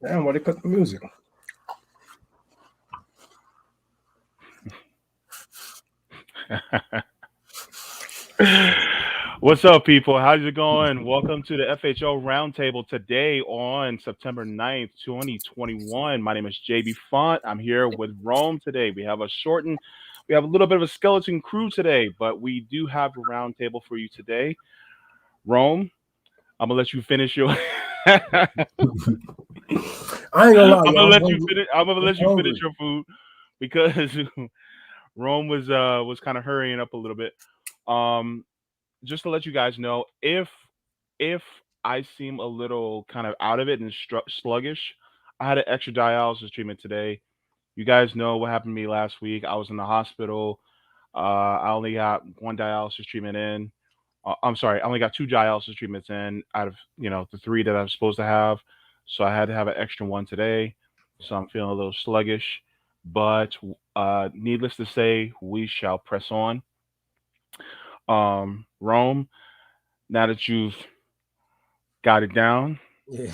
Damn, why they cut the music? What's up, people? How's it going? Welcome to the FHO Roundtable today on September 9th, 2021. My name is JB Font. I'm here with Rome today. We have a little bit of a skeleton crew today, but we do have a roundtable for you today. Rome, I'm gonna let you finish your. I'm I ain't gonna lie, gonna y'all. I'm let you hungry. finish. I'm gonna I'm let you finish hungry. your food because Rome was kind of hurrying up a little bit. Um, just to let you guys know, if I seem a little kind of out of it and sluggish, I had an extra dialysis treatment today. You guys know what happened to me last week. I was in the hospital. I only got one dialysis treatment in. I'm sorry, I only got two dialysis treatments in out of the three that I'm supposed to have. So I had to have an extra one today. So I'm feeling a little sluggish. But needless to say, we shall press on. Rome, now that you've got it down. Yeah.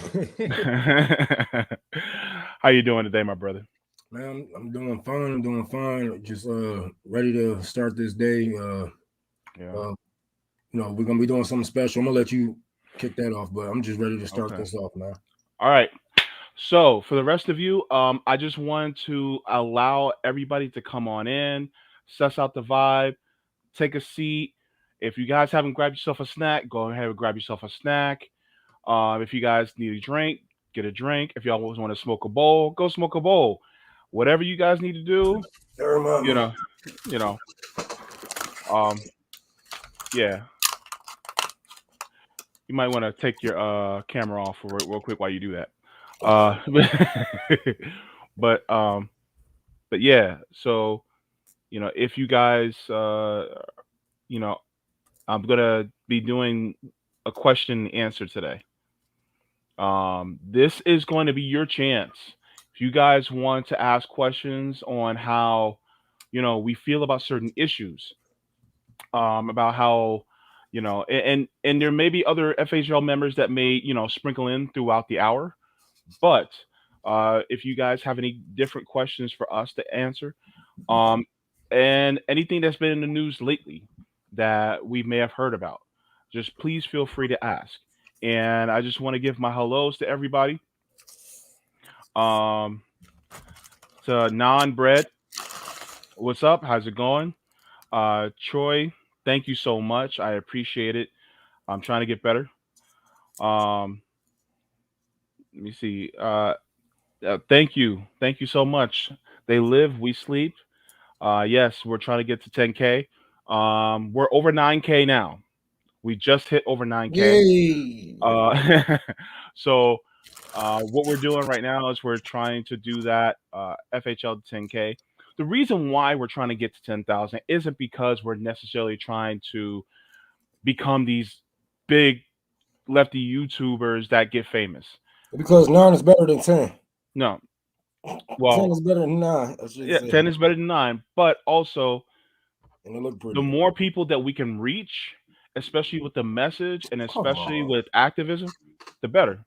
How you doing today, my brother? Man, I'm doing fine. I'm doing fine. Just ready to start this day. Yeah. Uh, we're gonna be doing something special. I'm gonna let you kick that off, but I'm just ready to start Okay. this off, man. All right. So for the rest of you, I just want to allow everybody to come on in, suss out the vibe, take a seat. If you guys haven't grabbed yourself a snack, go ahead and grab yourself a snack. If you guys need a drink, get a drink. If y'all always want to smoke a bowl, go smoke a bowl. Whatever you guys need to do, Never you mind. know, you know, um, yeah. You might want to take your camera off real quick while you do that. Uh, but um, but yeah. So if you guys, you know, I'm gonna be doing a question and answer today. This is going to be your chance. If you guys want to ask questions on how we feel about certain issues, about how and there may be other FHL members that may sprinkle in throughout the hour, but if you guys have any different questions for us to answer, um, and anything that's been in the news lately that we may have heard about, just please feel free to ask. And I just want to give my hellos to everybody. Um, to non bread, what's up? How's it going? Troy, thank you so much. I appreciate it. I'm trying to get better. Um, let me see. Thank you so much. They live, we sleep. Yes, we're trying to get to 10K. We're over 9K now. We just hit over 9K. Yay! So what we're doing right now is we're trying to do that FHL to 10K. The reason why we're trying to get to 10,000 isn't because we're necessarily trying to become these big lefty YouTubers that get famous. Because 9 is better than 10. No. 10 Well, is better than 9, I should yeah, say. 10 is better than 9, but also And it look the pretty. more people that we can reach, especially with the message and Come especially on. with activism, the better.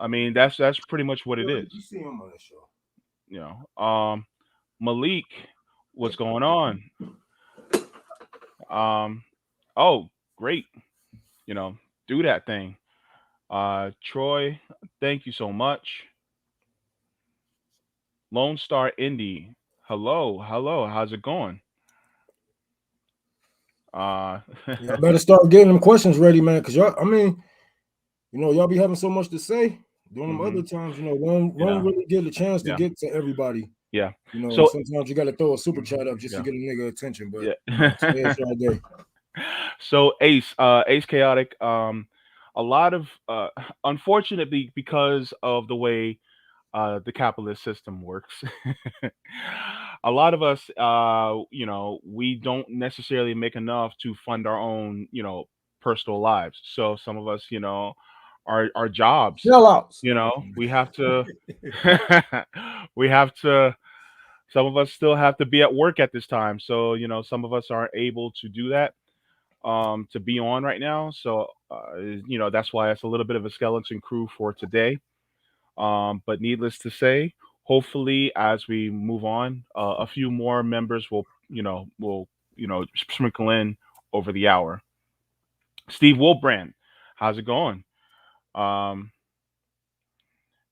I mean, that's pretty much what it Yo, is. you see him on the show. You Malik, what's going on? Um, oh, great. You know, do that thing. Troy, thank you so much. Lone Star Indie, hello. How's it going? Uh, Y'all better start getting them questions ready, man. Cause y'all, I mean, y'all be having so much to say during them hmm other times. Won't yeah, really get a chance to yeah, get to everybody. yeah. And So, sometimes you got to throw a super mhm, chat up just to yeah, get a nigga attention. But today yeah. is our day. So Ace Chaotic, a lot of unfortunately because of the way the capitalist system works, a lot of us, we don't necessarily make enough to fund our own, personal lives. So some of us, our jobs, Sellouts. we have to, we have to. Some of us still have to be at work at this time. So some of us aren't able to do that to be on right now. So that's why it's a little bit of a skeleton crew for today. But needless to say, hopefully, as we move on, a few more members will sprinkle in over the hour. Steve Wolbrand, how's it going? Um,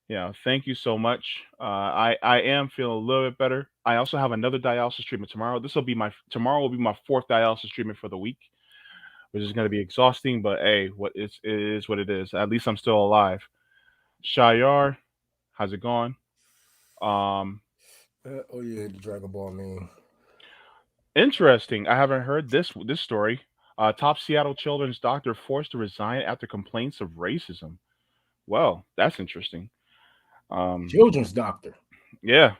yeah, thank you so much. I am feeling a little bit better. I also have another dialysis treatment tomorrow. Tomorrow will be my fourth dialysis treatment for the week, which is going to be exhausting. But hey, it is what it is. At least I'm still alive. Shayar, how's it going? Um, Oh yeah, the Dragon Ball meme. Interesting. I haven't heard this story. Top Seattle children's doctor forced to resign after complaints of racism. Well, that's interesting. Um, Children's doctor. yeah.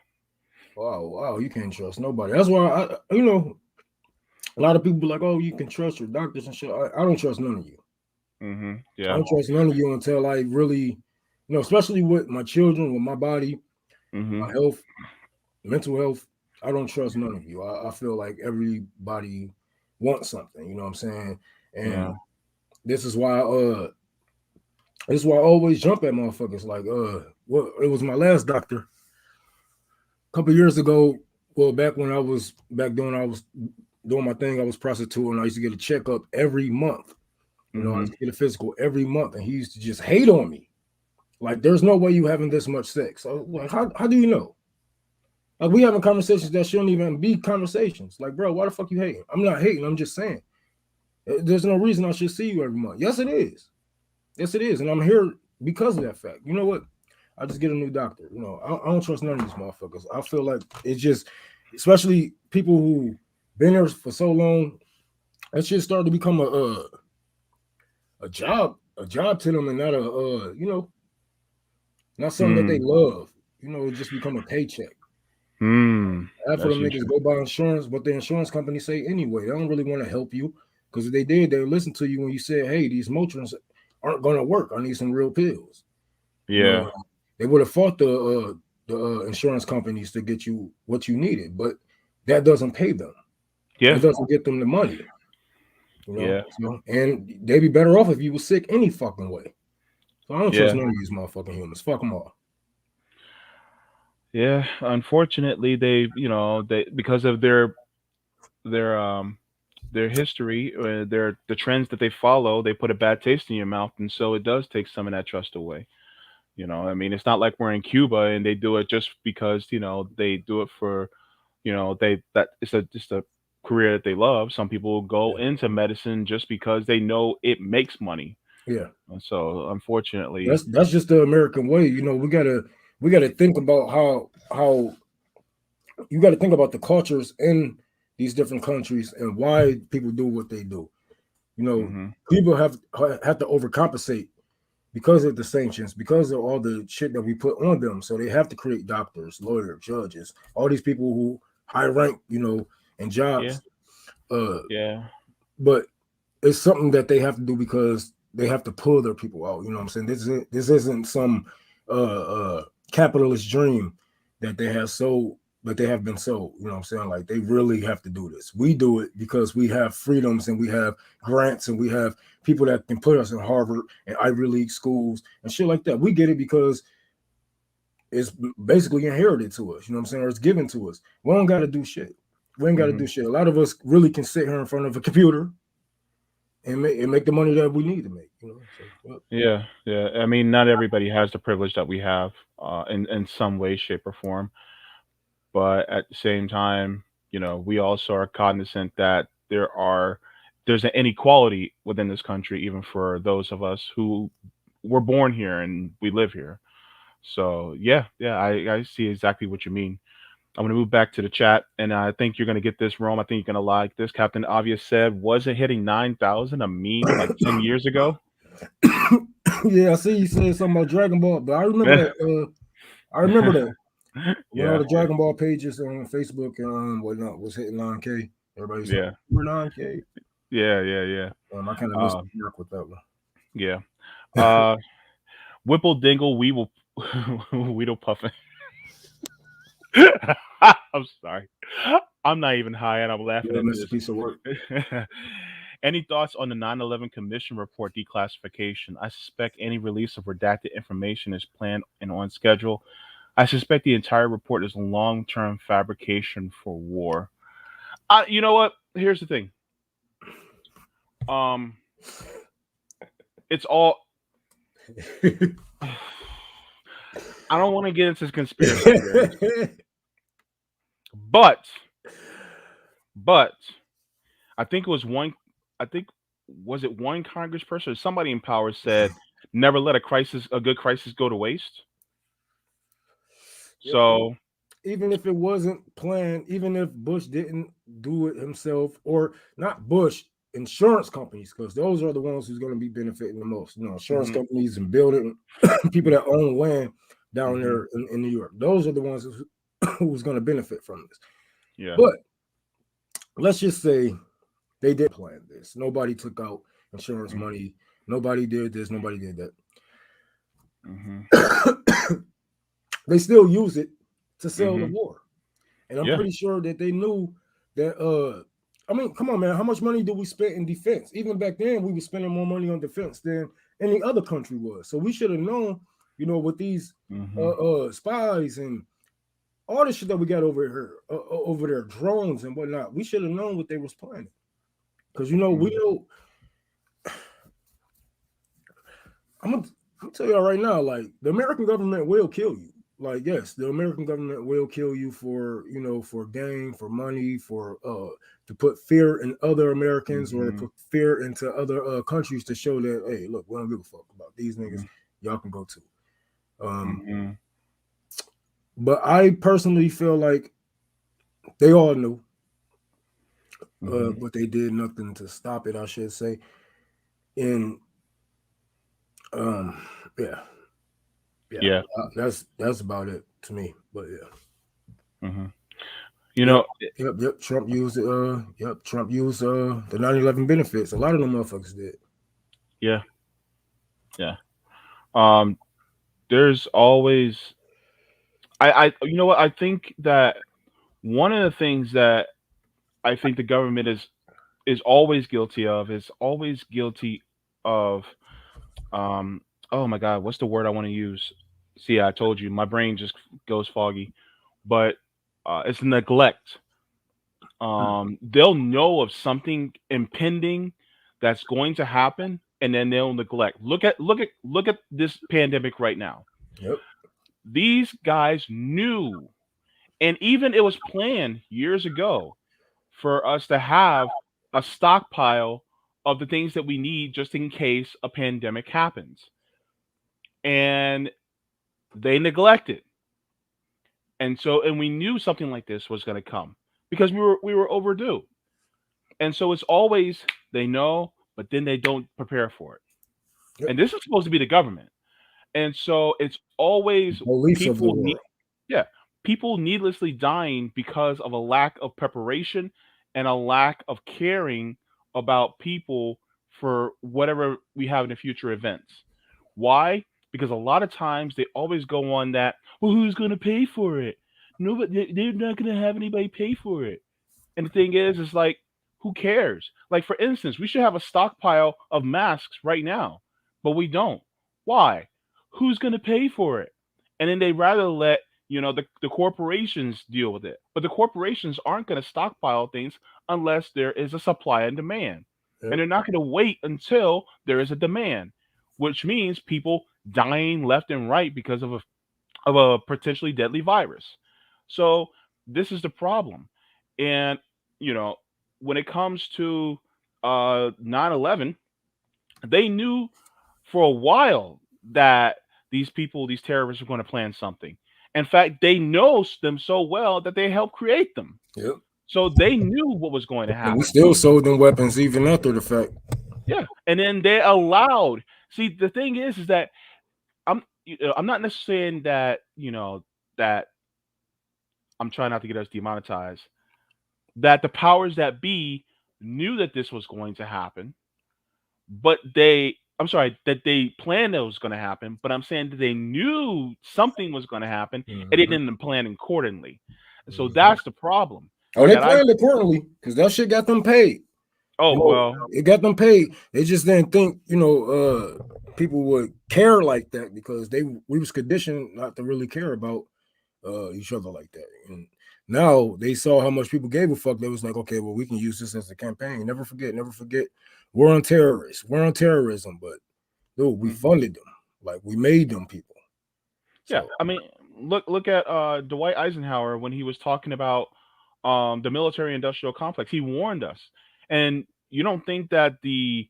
Wow, you can't trust nobody. That's why a lot of people be like, "Oh, you can trust your doctors and shit." I don't trust none of you. I Yeah. don't trust none of you until I really, especially with my children, with my body, Mhm. my health, mental health. I don't trust none of you. I feel like everybody wants something. You know what I'm saying? Yeah. And this is why this is why I always jump at motherfuckers. Like well, it was my last doctor a couple years ago. Well, back then I was doing my thing. I was prostituting. I used to get a checkup every month. I used Mhm. to get a physical every month, and he used to just hate on me. Like, there's no way you having this much sex. So, like, how do you know? Like, we having conversations that shouldn't even be conversations. Like, bro, why the fuck you hating? I'm not hating. I'm just saying. There's no reason I should see you every month. Yes, it is. Yes, it is. And I'm here because of that fact. You know what? I just get a new doctor. I don't trust none of these motherfuckers. I feel like it's just, especially people who been there for so long, that shit started to become a job to them, and not not something that they Hmm. love. It just become a paycheck. Hmm. Half of That's them niggas interesting. go buy insurance, but the insurance company say anyway. They don't really want to help you, because if they did, they would listen to you when you said, "Hey, these Motrins aren't gonna work. I need some real pills." You know, Yeah. they would have fought the insurance companies to get you what you needed, but that doesn't pay them. Yeah. It doesn't get them the money. Yeah. And they'd be better off if you were sick any fucking way. So I don't trust Yeah. none of these motherfucking humans. Fuck them all. Yeah. Unfortunately, they because of their their history, the trends that they follow, they put a bad taste in your mouth, and so it does take some of that trust away. I mean, it's not like we're in Cuba and they do it just because they do it for they that it's a just a career that they love. Some people go Yeah, into medicine just because they know it makes money. yeah. And so, unfortunately, That's just the American way. We gotta think about how you got to think about the cultures in these different countries and why people do what they do. You know, hmm people have to overcompensate because of the sanctions, because of all the shit that we put on them. So they have to create doctors, lawyers, judges, all these people who high rank, in yeah, jobs. Uh, yeah, but it's something that they have to do because they have to pull their people out. You know what I'm saying? This isn't some capitalist dream that they have been sold. You know what I'm saying? Like, they really have to do this. We do it because we have freedoms and we have grants and we have people that can put us in Harvard and Ivy League schools and shit like that. We get it because it's basically inherited to us. You know what I'm saying? Or it's given to us. We don't got to do shit. We ain't got to hmm do shit. A lot of us really can sit here in front of a computer and make the money that we need to make. So well, yeah, yeah. I mean, not everybody has the privilege that we have, in some way, shape, or form. But at the same time, we also are cognizant that there's an inequality within this country, even for those of us who were born here and we live here. So yeah, yeah, I see exactly what you mean. I'm gonna move back to the chat, and I think you're gonna get this, Rome. I think you're gonna like this. Captain Obvious said, "Wasn't hitting 9,000 a meme like 10 years ago?" yeah, I see you said something about Dragon Ball, but I remember that. I remember that when all Yeah, the Dragon Ball pages on Facebook and whatnot was hitting 9K. Everybody's like, yeah, "We're 9K." yeah, yeah, yeah. I kind of missed Um, the mark with that yeah. one. Uh, Whipple Dingle Weeble Weedle Puffin. I'm sorry. I'm not even high and I'm laughing Yeah, at missed a this. piece of work. Any thoughts on the 9/11 Commission report declassification? I suspect any release of redacted information is planned and on schedule. I suspect the entire report is a long-term fabrication for war. You know what? Here's the thing. Um, it's all. I don't want to get into conspiracy theories, but but I think it was one. I think was it one congressperson or somebody in power said, "Never let a good crisis, go to waste." Yep. So Even if it wasn't planned, even if Bush didn't do it himself, or not Bush, insurance companies, because those are the ones who's going to be benefiting the most. Insurance companies and building people that own land down there in New York. Those are the ones who's going to benefit from this. yeah. But let's just say they did plan this. Nobody took out insurance money. Nobody did this. Nobody did that. They still use it to sell the war. And I'm pretty sure that they knew that I mean, come on, man, how much money did we spend in defense? Even back then, we were spending more money on defense than any other country was. So we should have known, with these spies and all the shit that we got over here, over there, drones and whatnot. We should have known what they was planning. Because we know. I'm gonna tell y'all right now, like, the American government will kill you. Like, yes, the American government will kill you for for gain, for money, for to put fear in other Americans or to put fear into other countries to show that, hey, look, we don't give a fuck about these niggas. Y'all can go too. But I personally feel like they all knew, but they did nothing to stop it, I should say. And yeah, that's about it to me. But yeah. Yep. Trump used Trump used the 9/11 benefits. A lot of them motherfuckers did. Yeah. There's always I you know what, I think that one of the things that I think the government is always guilty of oh my god, what's the word I want to use? See, I told you my brain just goes foggy. But it's neglect. They'll know of something impending that's going to happen, and then they'll neglect. Look at this pandemic right now. Yep. These guys knew, and even it was planned years ago for us to have a stockpile of the things that we need just in case a pandemic happens. And they neglected. And we knew something like this was going to come because we were overdue. And so it's always they know, but then they don't prepare for it. Yep. And this is supposed to be the government. And so it's always people needlessly dying because of a lack of preparation and a lack of caring about people for whatever we have in the future events. Why? Because a lot of times they always go on that, well, who's going to pay for it? Nobody, they're not going to have anybody pay for it. And the thing is like, who cares? Like, for instance, we should have a stockpile of masks right now, but we don't. Why? Who's going to pay for it? And then they rather let the corporations deal with it. But the corporations aren't going to stockpile things unless there is a supply and demand. Yep. And they're not going to wait until there is a demand, which means people dying left and right because of a potentially deadly virus. So this is the problem. And when it comes to 9/11, they knew for a while that these terrorists were going to plan something. In fact, they know them so well that they helped create them. Yep. So they knew what was going to happen. And we still sold them weapons even after the fact. Yeah, and then they allowed. See, the thing is that I'm not necessarily saying that that I'm trying not to get us demonetized. That the powers that be knew that this was going to happen, but that they planned it was going to happen, but I'm saying that they knew something was going to happen, and they didn't plan accordingly. And so that's the problem. Oh, they planned accordingly because that shit got them paid. Oh Yo, well. it got them paid. They just didn't think, people would care like that because we was conditioned not to really care about each other like that. And now they saw how much people gave a fuck. They was like, okay, well, we can use this as a campaign. Never forget, we're on terrorists, we're on terrorism, but dude, we Mhm. funded them, like we made them people. Yeah, So I mean, look at Dwight Eisenhower when he was talking about the military industrial complex. He warned us, and you don't think that the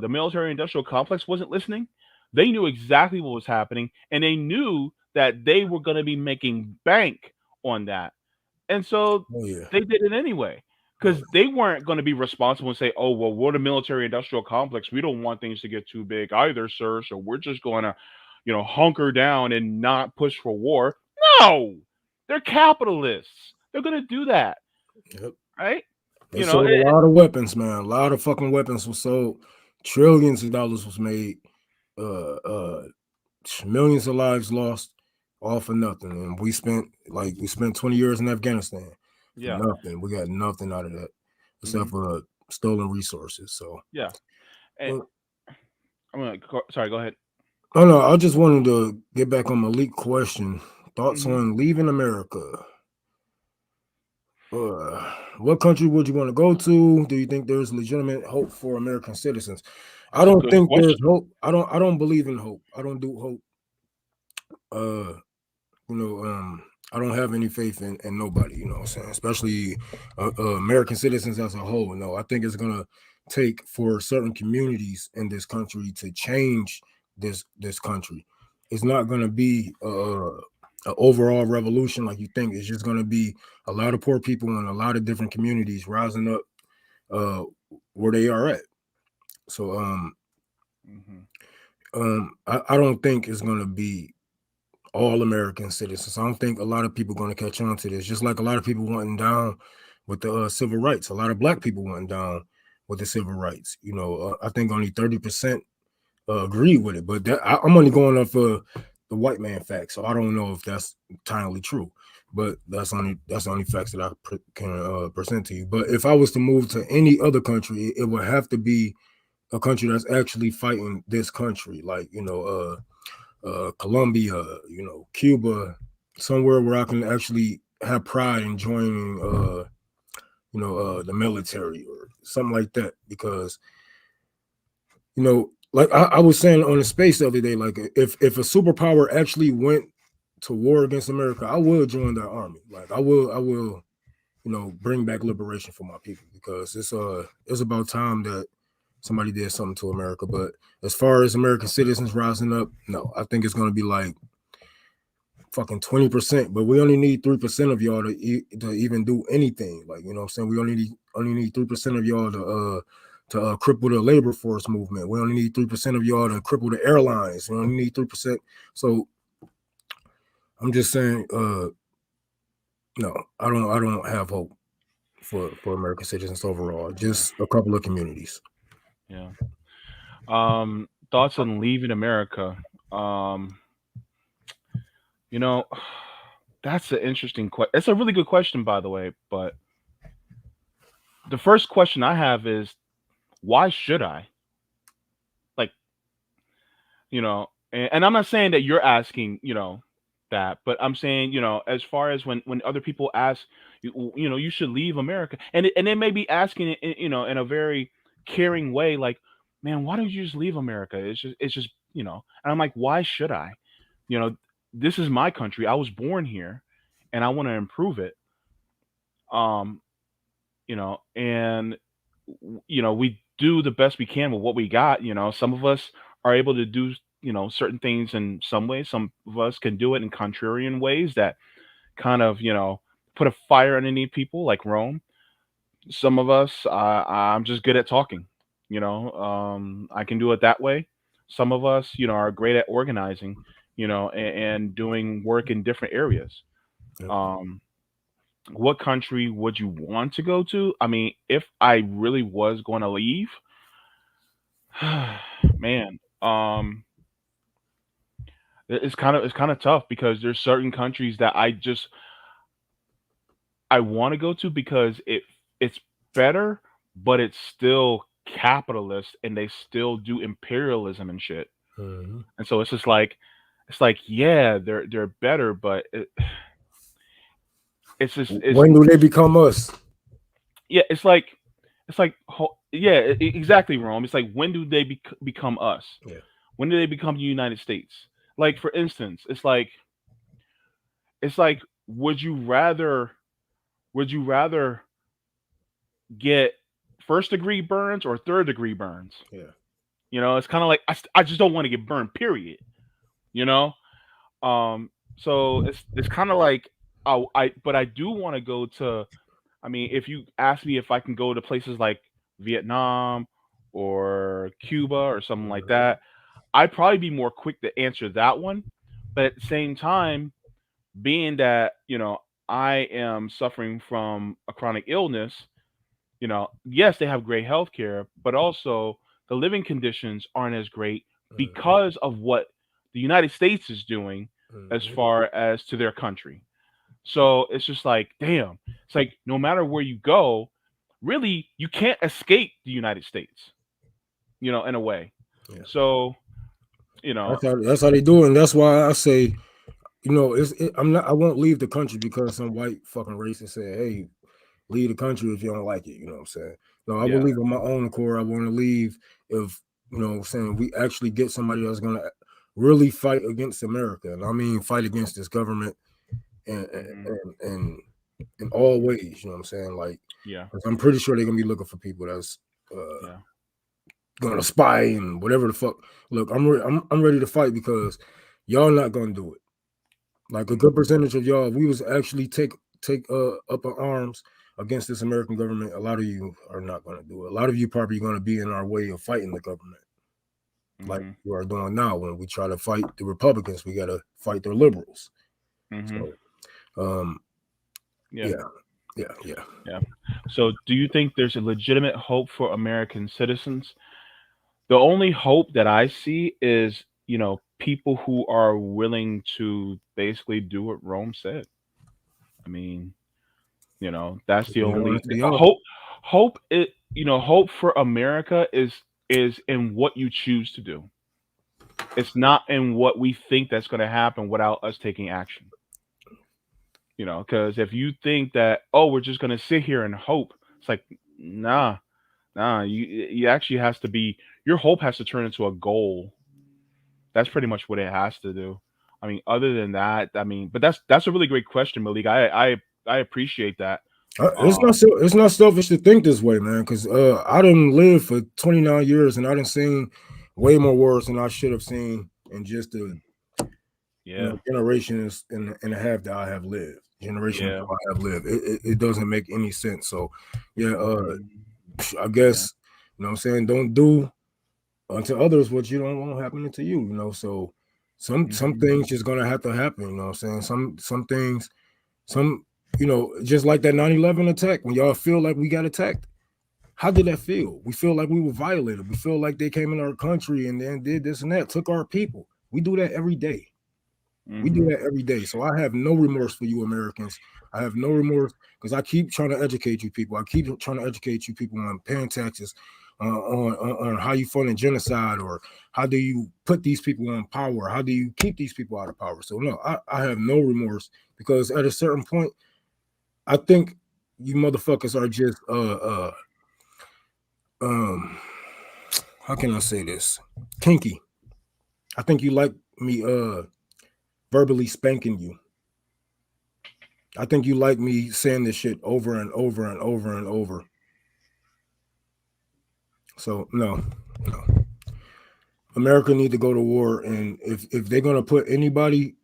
military industrial complex wasn't listening? They knew exactly what was happening, and they knew that they were going to be making bank on that. And so oh yeah, they did it anyway oh, because they weren't going to be responsible and say, "Oh, well, we're the military industrial complex. We don't want things to get too big either, sir. So we're just going to, hunker down and not push for war." No, they're capitalists. They're going to do that, yep. right? They You know, sold a lot of weapons, man. A lot of fucking weapons was sold. Trillions of dollars was made. Uh, uh, Millions of lives lost, all for nothing. And we spent 20 years in Afghanistan for yeah, nothing. We got nothing out of that except hmm for stolen resources. So, yeah. And uh, sorry, go ahead. oh no, I just wanted to get back on my leak question. Thoughts Hmm. on leaving America? What country would you want to go to? Do you think there's legitimate hope for American citizens? I That's a don't good think there's question. hope. I don't believe in hope. I don't do hope. Uh, you know, I don't have any faith in nobody, you know what I'm saying? Especially American citizens as a whole. No, I think it's gonna take for certain communities in this country to change this country. It's not gonna be an overall revolution like you think. It's just gonna be a lot of poor people in a lot of different communities rising up uh where they are at. So Hmm. I don't think it's gonna be all American citizens. I don't think a lot of people going to catch on to this. Just like a lot of people wanting down with the civil rights, a lot of black people wanting down with the civil rights. I think only 30% agree with it. But I'm only going off the white man facts, so I don't know if that's entirely true. But that's the only facts that I can present to you. But if I was to move to any other country, it would have to be a country that's actually fighting this country, like Colombia, Cuba, somewhere where I can actually have pride in joining, the military or something like that. Because like I was saying on the space the other day, like if a superpower actually went to war against America, I will join that army. Like I will, bring back liberation for my people because it's about time that somebody did something to America. But as far as American citizens rising up, no, I think it's gonna be like fucking 20%, but we only need 3% of y'all to even do anything. Like, what I'm saying? We only need 3% of y'all to cripple the labor force movement. We only need 3% of y'all to cripple the airlines. We only need 3%. So I'm just saying, no, I don't have hope for American citizens overall. Yeah, Just a couple of communities. yeah. Thoughts on leaving America? Um, you know, that's an interesting question. It's a really good question, by the way. But the first question I have is, why should I? Like, and I'm not saying that you're asking, that, but I'm saying, as far as when other people ask, you should leave America, and they may be asking it, in a very caring way, like, man, why don't you just leave America? It's just, and I'm like, why should I? You know, this is my country. I was born here, and I want to improve it. Um, and we do the best we can with what we got. Some of us are able to do, certain things in some ways. Some of us can do it in contrarian ways that kind of, put a fire underneath people, like Rome. Some of us, I'm just good at talking. I can do it that way. Some of us, are great at organizing, and doing work in different areas. Yeah. Um, what country would you want to go to? I mean, if I really was going to leave, man, it's kind of tough because there's certain countries that I want to go to because it's better, but it's still capitalist and they still do imperialism and shit. Mm-hmm. And so it's like yeah, they're better, but it's just it's When do they become us? yeah, it's like yeah, exactly, Rome. It's like when do they become us? Yeah. When do they become the United States? Like for instance, it's like would you rather get first degree burns or third degree burns? Yeah. You know, it's kind of like I just don't want to get burned. Period. You know, so it's kind of like I but I do want to go to. I mean, if you ask me if I can go to places like Vietnam or Cuba or something like Mm-hmm. that, I'd probably be more quick to answer that one. But at the same time, being that I am suffering from a chronic illness, yes, they have great health care, but also the living conditions aren't as great Mm-hmm. because of what the United States is doing as Mm-hmm. far as to their country. So it's just like, damn, it's like no matter where you go, really, you can't escape the United States, in a way. Yeah. So, you know, That's how they do it. And that's why I say, I'm not. I won't leave the country because some white fucking racist said, "Hey, leave the country if you don't like it." You know what I'm saying? No, I will yeah. leave on my own accord. I want to leave if what I'm saying we actually get somebody that's gonna really fight against America, and I mean fight against this government and Hmm. and and in all ways. You know what I'm saying? Like, Yeah. 'cause I'm pretty sure they're gonna be looking for people that's uh, Yeah. gonna spy and whatever the fuck. Look, I'm ready to fight because y'all not gonna do it. Like a good Hmm. percentage of y'all, if we was actually take up our arms against this American government, a lot of you are not going to do it. A lot of you probably going to be in our way of fighting the government, like Hmm. you are doing now. When we try to fight the Republicans, we got to fight the liberals. Hmm. So, um, Yeah. yeah, yeah. Yeah. So, do you think there's a legitimate hope for American citizens? The only hope that I see is, people who are willing to basically do what Rome said. I mean, that's the Be only honest with y'all. hope. Hope for America is in what you choose to do. It's not in what we think that's going to happen without us taking action. Because if you think that, oh, we're just going to sit here and hope, it's like, nah, nah. You actually has to be, your hope has to turn into a goal. That's pretty much what it has to do. I mean, other than that, I mean, but that's a really great question, Malik. I appreciate that. Um, It's not selfish to think this way, man. Because I didn't live for 29 years and I didn't seen way more wars than I should have seen in just the yeah, generations and a half that I have lived. Generation yeah, I have lived. It doesn't make any sense. So yeah, hmm, I yeah, guess what I'm saying, don't do unto others what you don't want happening to you. So some hmm, things just gonna have to happen. You know what I'm saying? Some things, some just like that 9/11 attack. When y'all feel like we got attacked, how did that feel? We feel like we were violated. We feel like they came in our country and then did this and that, took our people. We do that every day. We do hmm, that every day. So I have no remorse for you Americans. I have no remorse because I keep trying to educate you people. I keep trying to educate you people on paying taxes, on how you fund a genocide, or how do you put these people on power? How do you keep these people out of power? So no, I have no remorse because at a certain point, I think you motherfuckers are just um how can I say this? Kinky. I think you like me verbally spanking you. I think you like me saying this shit over and over and over and over. So no. America need to go to war, and if they're gonna put anybody,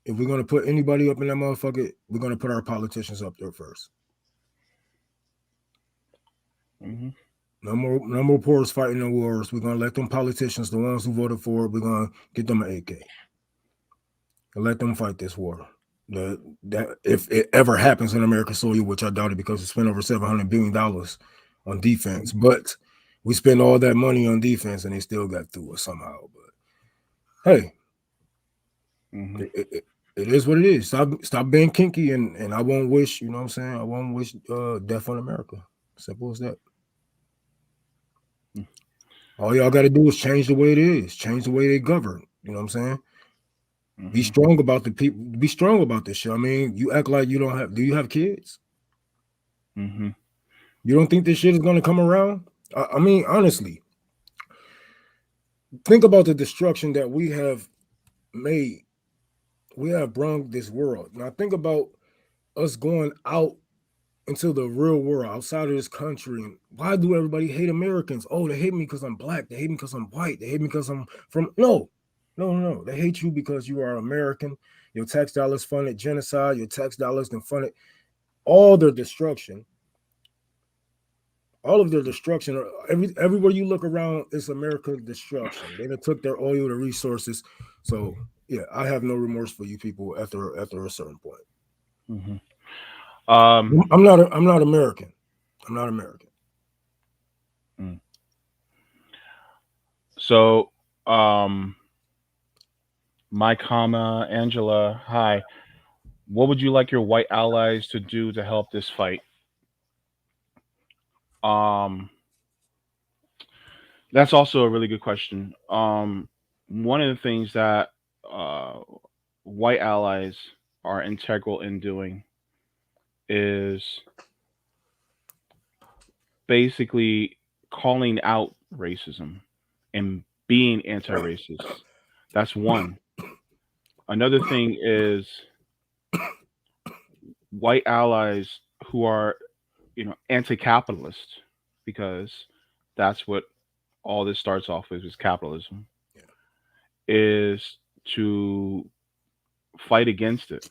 if we're gonna put anybody up in that motherfucker, we're gonna put our politicians up there first. hmm, No more poors fighting the wars. We're gonna let them politicians, the ones who voted for it, we're gonna get them an AK and let them fight this war. That if it ever happens in American soil, which I doubt it because we spent over $700 billion on defense, but we spend all that money on defense and they still got through it somehow. But hey, hmm, it is what it is. Stop being kinky and I won't wish, you know what I'm saying? I won't wish death on America. Simple as that. Mm. All y'all got to do is change the way it is, change the way they govern. You know what I'm saying? Be Mhm. strong about the people. Be strong about this shit. I mean, you act like you don't have. Do you have kids? Mhm. You don't think this shit is gonna come around? I mean, honestly, think about the destruction that we have made. We have brought this world. Now think about us going out into the real world outside of this country. And why do everybody hate Americans? Oh, they hate me because I'm black. They hate me because I'm white. They hate me because I'm from. No, no, no. They hate you because you are American. Your tax dollars funded genocide. Your tax dollars then funded all their destruction. All of their destruction. Everywhere you look around, it's America's destruction. They done took their oil, the resources. So yeah, I have no remorse for you people after a certain point. Mhm. Um. I'm not American. I'm not American. mm. So, um, my comma Angela. Hi. What would you like your white allies to do to help this fight? Um. That's also a really good question. One of the things that uh, white allies are integral in doing is basically calling out racism and being anti-racist. That's one. Another thing is white allies who are, anti-capitalist, because that's what all this starts off with is capitalism, is to fight against it,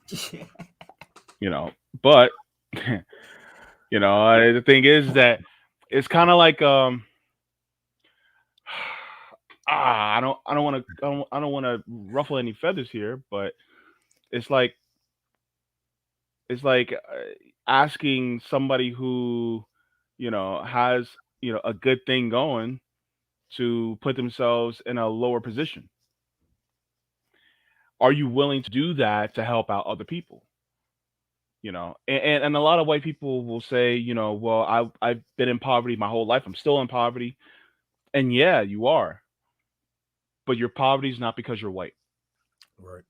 you know. But the thing is that it's kind of like I don't want to ruffle any feathers here, but it's like asking somebody who has a good thing going to put themselves in a lower position. Are you willing to do that to help out other people? And a lot of white people will say, well, I've been in poverty my whole life, I'm still in poverty. And yeah, you are, but your poverty is not because you're white. Right.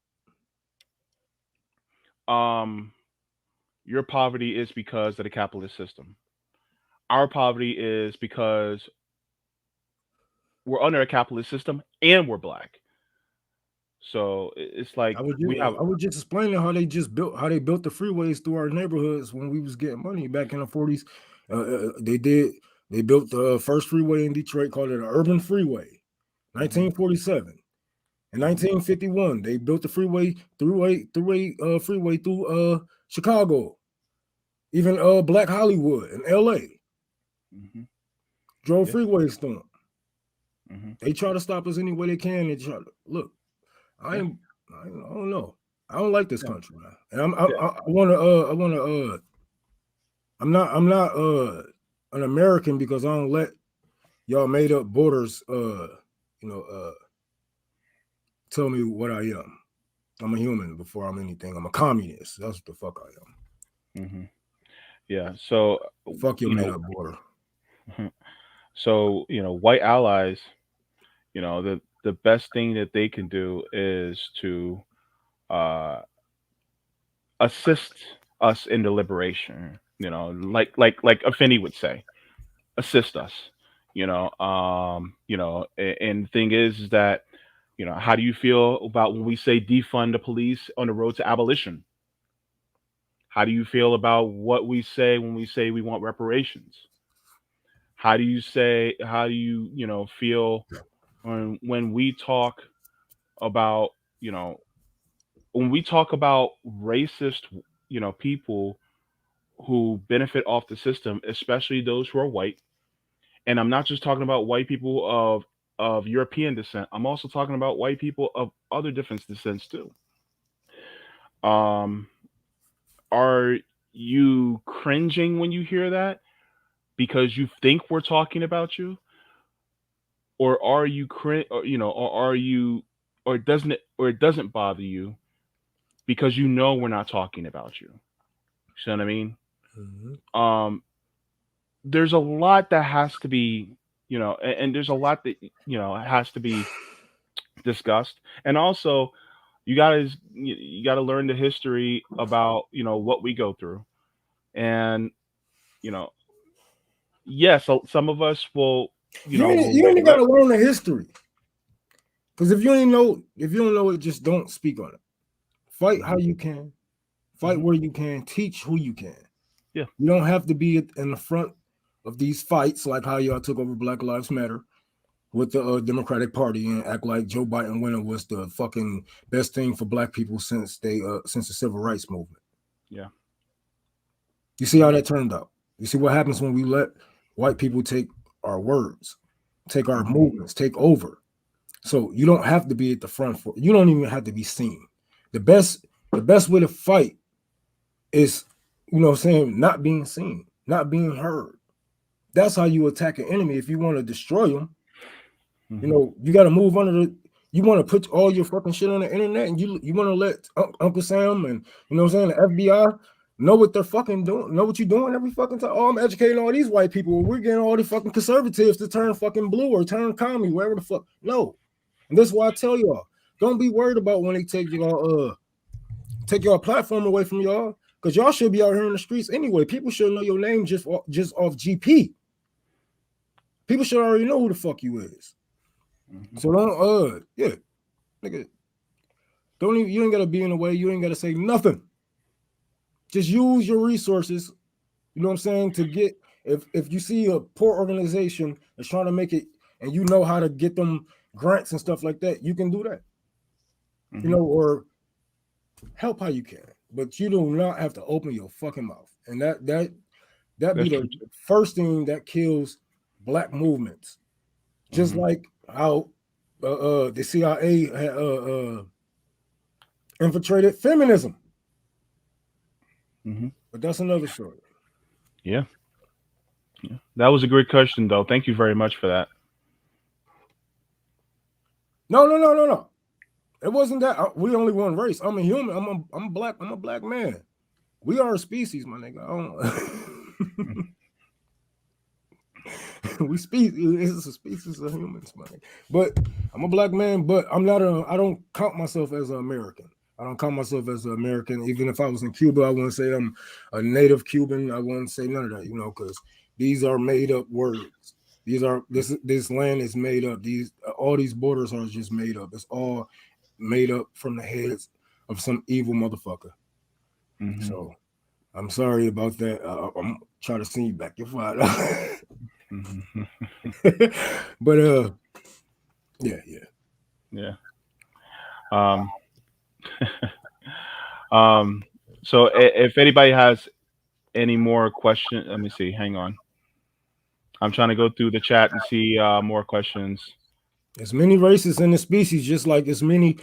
um your poverty is because of the capitalist system. Our poverty is because we're under a capitalist system and we're black. So it's like we have. I was just explaining how they just built how they built the freeways through our neighborhoods when we was getting money back in the 40s. They did they built the first freeway in Detroit called it an urban freeway, Mhm, 1947. In mhm, 1951, they built the freeway through Chicago, even Black Hollywood in LA mhm, drove yeah, freeways through them. mhm, They try to stop us any way they can. They try to look. I yeah, am. I don't know. I don't like this yeah, country, man. And yeah. I want to. I want to. I'm not. An American because I don't let y'all made up borders. You know. Tell me what I am. I'm a human before I'm anything. I'm a communist. That's what the fuck I am. Mhm, yeah. So Fuck your you made know, up border. white allies. The best thing that they can do is to uh assist us in the liberation. Like Affinity would say, assist us. And the thing is that how do you feel about when we say defund the police on the road to abolition? How do you feel about what we say when we say we want reparations? How do you feel when we talk about you know when we talk about racist people who benefit off the system, especially those who are white. And I'm not just talking about white people of European descent. I'm also talking about white people of other different descents too. Um, are you cringing when you hear that because you think we're talking about you, or are you or are you, or it doesn't bother you because you know we're not talking about you? You see what I mean? Mhm. Um, there's a lot that has to be, and there's a lot that has to be discussed, and also you gotta learn the history about what we go through, and you know yes, so some of us will You ain't regret. gotta learn the history. Because if you don't know it, just don't speak on it. Fight how Mhm. you can, fight Mhm. where you can, teach who you can. Yeah. You don't have to be in the front of these fights like how y'all took over Black Lives Matter with the Democratic Party and act like Joe Biden winning was the fucking best thing for Black people since the Civil Rights Movement. Yeah. You see Yeah. how that turned out. You see what happens when we let white people take our words, take our Mhm. movements, take over. So you don't have to be at the front for. You don't even have to be seen. The best the best way to fight is, what I'm saying, not being seen, not being heard. That's how you attack an enemy. If you want to destroy them, Mhm. you got to move under the. You want to put all your fucking shit on the internet, and you want to let Uncle Sam and what I'm saying, the FBI know what they're fucking doing, know what you're doing every fucking time. Oh, I'm educating all these white people. We're getting all the fucking conservatives to turn fucking blue or turn commie, wherever the fuck. No, and that's why I tell y'all, don't be worried about when they take your platform away from y'all, because y'all should be out here in the streets anyway. People should know your name just off GP. People should already know who the fuck you is. Mhm. So don't yeah, nigga, don't even, you ain't gotta be in the way. You ain't gotta say nothing. Just use your resources. You know what I'm saying? To get, if you see a poor organization that's trying to make it, and you know how to get them grants and stuff like that, you can do that. Mhm. Or help how you can. But you do not have to open your fucking mouth. And that be That's the true too. first thing that kills black movements. Just Mhm. like how the CIA had infiltrated feminism. Mhm. But that's another story. Yeah. Yeah. That was a great question, though. Thank you very much for that. No, no, no, no, no. It wasn't that. We only one race. I'm a human. I'm black. I'm a black man. We are a species, my nigga. Mm. We species. It's a species of humans, my nigga. But I'm a black man. But I'm not a. I don't count myself as an American. I don't count myself as an American. Even if I was in Cuba, I wouldn't say I'm a native Cuban. I wouldn't say none of that. Because these are made up words. This land is made up. These all these borders are just made up. It's all made up from the heads of some evil motherfucker. Mhm. So I'm sorry about that. I'm trying to send you back your file. Mhm. But yeah, yeah. Yeah. Um. um. So if anybody has any more questions, let me see. Hang on. I'm trying to go through the chat and see more questions. There's many races in the species, just like as many.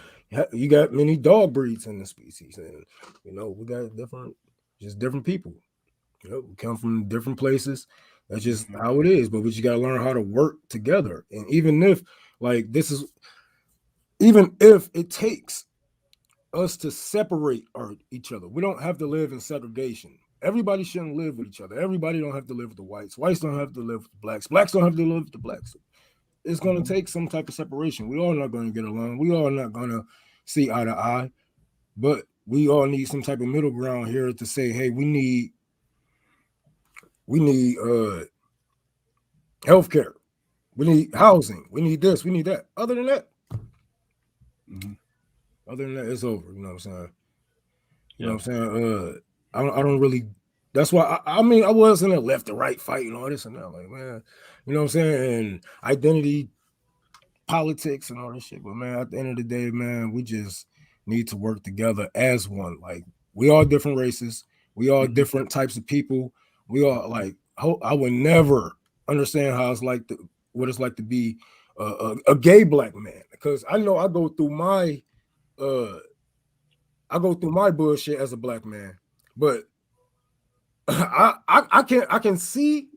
You got many dog breeds in the species, and we got just different people. We come from different places. That's just Mhm. how it is. But we just got to learn how to work together. And even if it takes us to separate each other. We don't have to live in segregation. Everybody shouldn't live with each other. Everybody don't have to live with the whites. Whites don't have to live with the blacks. Blacks don't have to live with the blacks. It's going to Mhm. take some type of separation. We all not going to get along. We all not going to see eye to eye. But we all need some type of middle ground here to say, hey, we need healthcare. We need housing. We need this. We need that. Mhm. Other than that, it's over. You know what I'm saying? You know Yeah. what I'm saying? I don't really. That's why I mean I wasn't a left to right fight and all this and that. Like, man, you know what I'm saying? And identity politics and all this shit. But man, at the end of the day, man, we just need to work together as one. Like, we all different races. We all Mhm. different types of people. We all like. I would never understand how it's like what it's like to be a gay black man, because I know uh I go through my bullshit as a black man, but I can see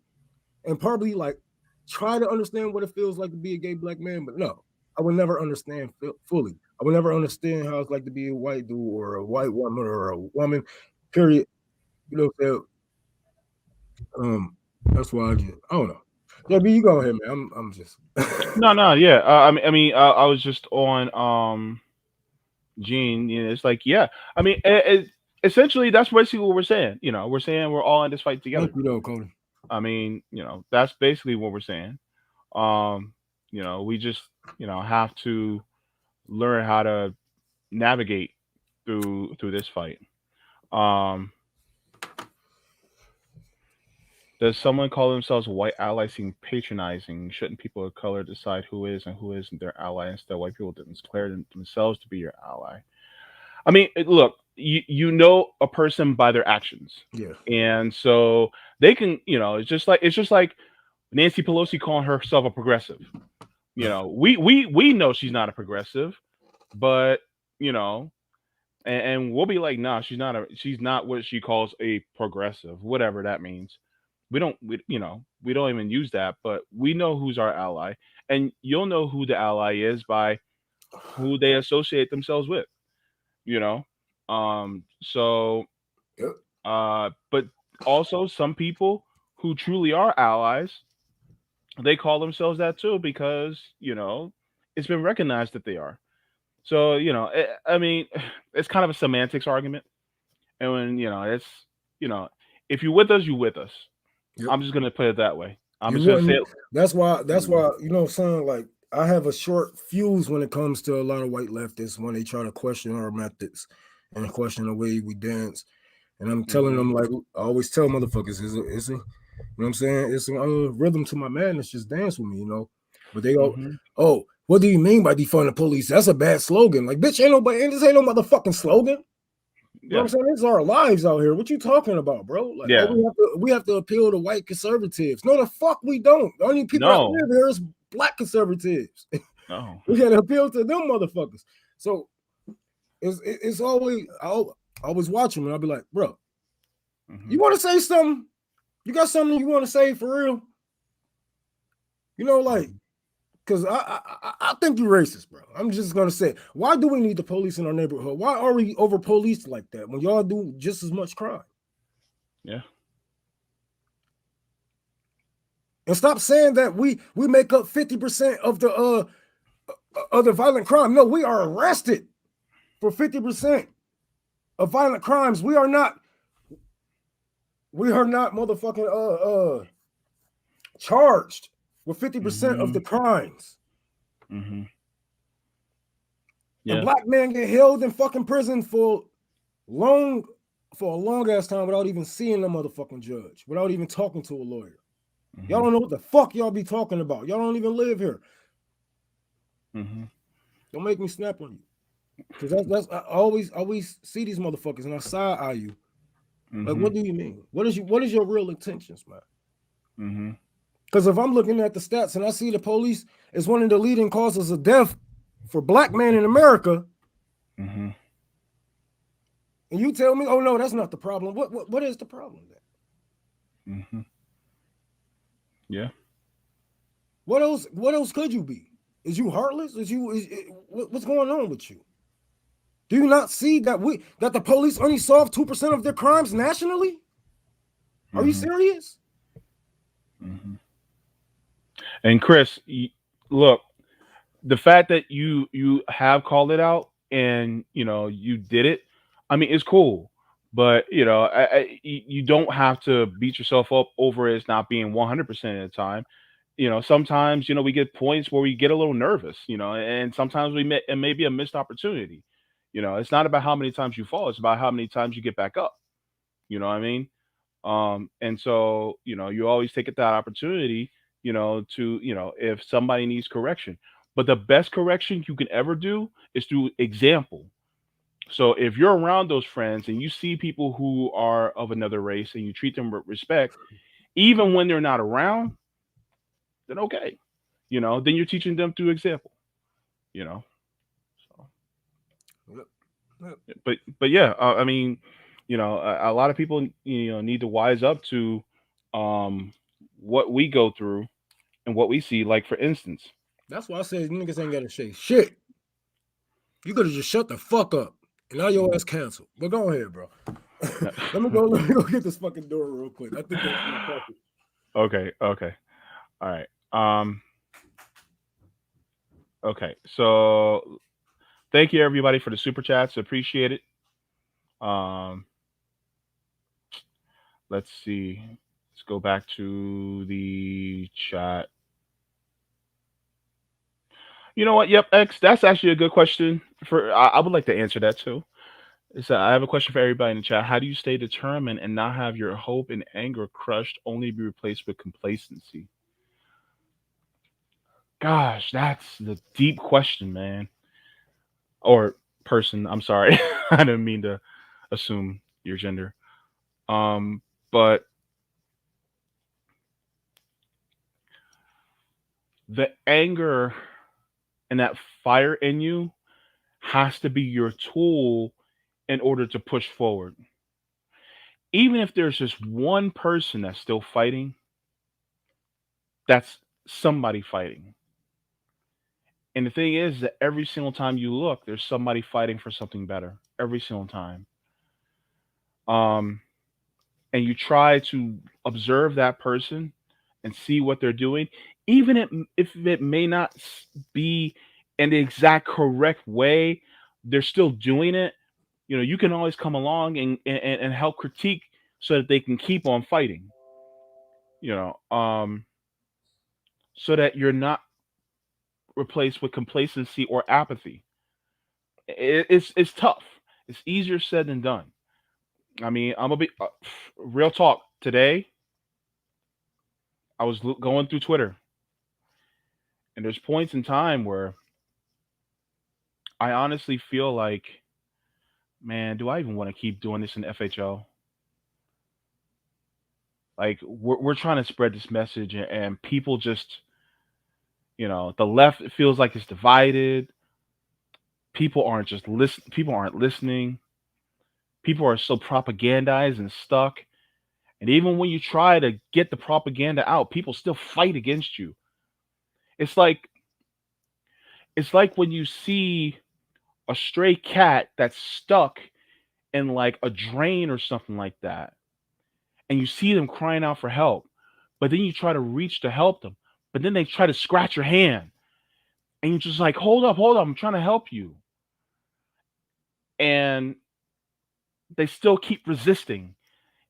and probably like try to understand what it feels like to be a gay black man, but no, I would never understand fully. I would never understand how it's like to be a white dude or a white woman or a woman. Period. You know what I'm saying? That's why I get. I don't know. Yeah, but you go ahead, man. I'm just. No, yeah. I was just on Gene. You know, it's like, yeah. I mean, essentially, that's basically what we're saying. You know, we're saying we're all in this fight together. Thank you, though, Cody. I mean, that's basically what we're saying. Um, we just, have to learn how to navigate through this fight. Um, does someone call themselves a white ally seem patronizing? Shouldn't people of color decide who is and who isn't their ally instead? White people didn't declare themselves to be your ally. I mean, look, you know a person by their actions, Yeah. and so they can, it's just like Nancy Pelosi calling herself a progressive. We know she's not a progressive, but you know, and we'll be like, nah, she's not what she calls a progressive, whatever that means. We don't even use that, but we know who's our ally, and you'll know who the ally is by who they associate themselves with. You know, so Yep. but also some people who truly are allies, they call themselves that too because it's been recognized that they are. So I mean, it's kind of a semantics argument, and when it's you know, if you're with us, you with us. Yep. I'm just gonna put it that way. I'm You just gonna say wouldn't. it. That's why. That's Mhm. why. You know, what I'm saying, like, I have a short fuse when it comes to a lot of white leftists when they try to question our methods and question the way we dance. And I'm telling Mhm. them, like, I always tell motherfuckers, you know what I'm saying? It's a rhythm to my madness. Just dance with me, you know. But they go, Mhm. oh, what do you mean by defund the police? That's a bad slogan. Like, bitch, ain't nobody, and this ain't no motherfucking slogan. You know what Yeah. I'm saying? This is our lives out here. What you talking about, bro? Like, oh, Yeah. we have to appeal to white conservatives. No, the fuck we don't. The only people that No. live here is black conservatives. No. We gotta appeal to them motherfuckers. So it's always I always watch them and I'll be like, bro, Mhm. you want to say something? You got something you want to say for real? You know, like, Mhm. because I think you're racist, bro. I'm just gonna say, why do we need the police in our neighborhood? Why are we over policed like that when y'all do just as much crime? Yeah. And stop saying that we make up 50% of the violent crime. No, we are arrested for 50% of violent crimes. We are not motherfucking charged with 50% of the Mhm. crimes. Mhm. And Yeah. black men get held in fucking prison long for a long ass time without even seeing the motherfucking judge, without even talking to a lawyer. Y'all Mhm. don't know what the fuck y'all be talking about. Y'all don't even live here. Mhm. Don't make me snap on you. Because that's I always see these motherfuckers and I side eye you. Like, Mhm. what do you mean? What is your real intentions, man? Mhm. Because if I'm looking at the stats and I see the police is one of the leading causes of death for black men in America, Mhm. and you tell me, oh no, that's not the problem. What is the problem then? Mhm. Yeah. What else could you be? Is you heartless? What's going on with you? Do you not see that the police only solve 2% of their crimes nationally? Are you Mhm. serious? Mhm. And Chris, look, the fact that you have called it out and you did it, I mean, it's cool. But you don't have to beat yourself up over it not being 100% of the time. Sometimes we get points where we get a little nervous, and sometimes it may be a missed opportunity. It's not about how many times you fall; it's about how many times you get back up. You know what I mean? And so you always take it that opportunity, to if somebody needs correction. But the best correction you can ever do is through example. So if you're around those friends and you see people who are of another race and you treat them with respect, even when they're not around, then okay. Then you're teaching them through example, you know. So Yep, yep. but yeah, I mean, a lot of people need to wise up to um what we go through and what we see. Like for instance, That's why I said niggas ain't gotta say shit. You could have just shut the fuck up. And now your mhm. ass canceled. But go ahead, bro. Let me go get this fucking door real quick. I think that's my pocket. Okay, okay. All right. Okay. So thank you everybody for the super chats. Appreciate it. Um, let's see. Let's go back to the chat. You know what? Yep, X. That's actually a good question. I would like to answer that too. I have a question for everybody in the chat. How do you stay determined and not have your hope and anger crushed, only to be replaced with complacency? Gosh, that's the deep question, man. Or person. I'm sorry. I didn't mean to assume your gender. Um, but the anger and that fire in you has to be your tool in order to push forward. Even if there's just one person that's still fighting, that's somebody fighting. And the thing is that every single time you look, there's somebody fighting for something better. Every single time. Um, and you try to observe that person and see what they're doing, even if it may not be in the exact correct way, they're still doing it. You know, you can always come along and help critique so that they can keep on fighting. You know, so that you're not replaced with complacency or apathy. It's tough. It's easier said than done. I mean, I'm a bit real talk. Today, I was going through Twitter, and there's points in time where I honestly feel like, man, do I even want to keep doing this in FHO? Like, we're trying to spread this message, and people just, the left it feels like it's divided. People aren't just listen. People aren't listening. People are so propagandized and stuck. And even when you try to get the propaganda out, people still fight against you. It's like it's like when you see a stray cat that's stuck in like a drain or something like that, and you see them crying out for help, but then you try to reach to help them, but then they try to scratch your hand, and you're just like, hold up, I'm trying to help you, and they still keep resisting,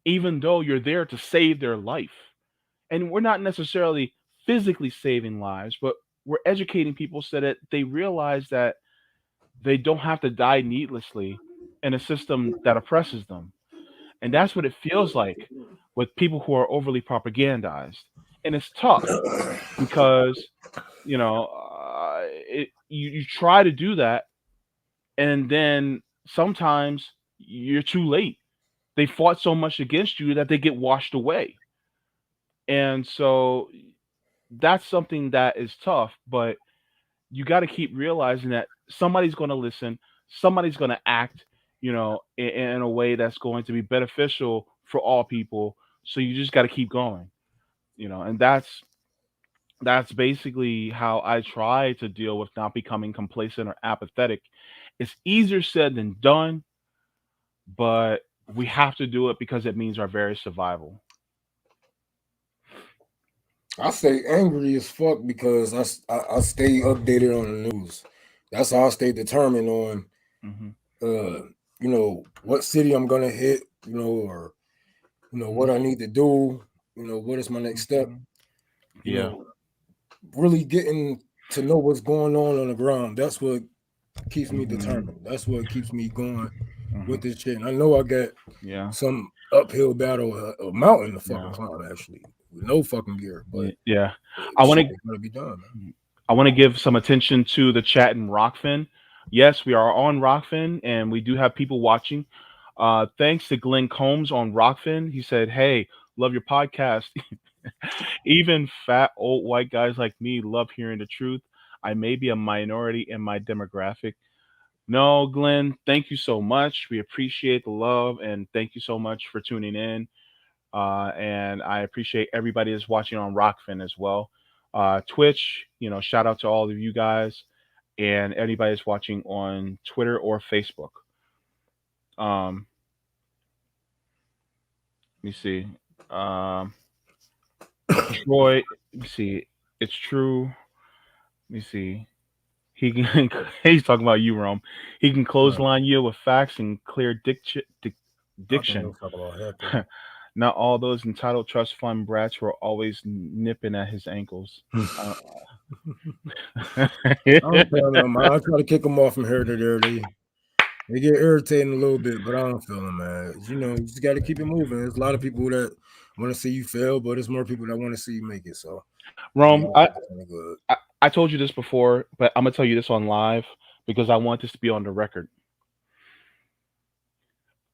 even though you're there to save their life. And we're not necessarily physically saving lives, but we're educating people so that they realize that they don't have to die needlessly in a system that oppresses them. And that's what it feels like with people who are overly propagandized. And it's tough because, you try to do that, and then sometimes you're too late. They fought so much against you that they get washed away. And so that's something that is tough, but you got to keep realizing that somebody's going to listen, somebody's going to act, in a way that's going to be beneficial for all people. So you just got to keep going, and that's basically how I try to deal with not becoming complacent or apathetic. It's easier said than done, but we have to do it because it means our very survival. I stay angry as fuck because I stay updated on the news. That's how I stay determined on Hmm. what city I'm gonna hit, or what Hmm. I need to do, what is my next step, Hmm. you Yeah. know, really getting to know what's going on the ground. That's what keeps me Hmm. determined. That's what keeps me going Hmm. with this shit. And I know I got Yeah. some uphill battle, a mountain to Yeah. fucking climb actually, with no fucking gear, but Yeah. I want shit, to it's gotta be done, man. I want to give some attention to the chat in Rockfin. Yes, we are on Rockfin, and we do have people watching. Thanks to Glenn Combs on Rockfin. He said, "Hey, love your podcast. Even fat old white guys like me love hearing the truth. I may be a minority in my demographic." No, Glenn, thank you so much. We appreciate the love, and thank you so much for tuning in. And I appreciate everybody that's watching on Rockfin as well. Twitch, shout out to all of you guys and anybody that's watching on Twitter or Facebook. Um, Let me see. Um, Troy, let me see. It's true. Let me see. He can. He's talking about you, Rome. He can Right. clothesline you with facts and clear I think diction. we'll talk about Hector. Not all those entitled trust fund brats were always nipping at his ankles. Uh, I don't feel them. I try to kick them off from here to there. They get irritating a little bit, but I don't feel them, man. You just got to keep it moving. There's a lot of people that want to see you fail, but there's more people that want to see you make it. So, Rome, it's kinda good. I told you this before, but I'm gonna tell you this on live because I want this to be on the record.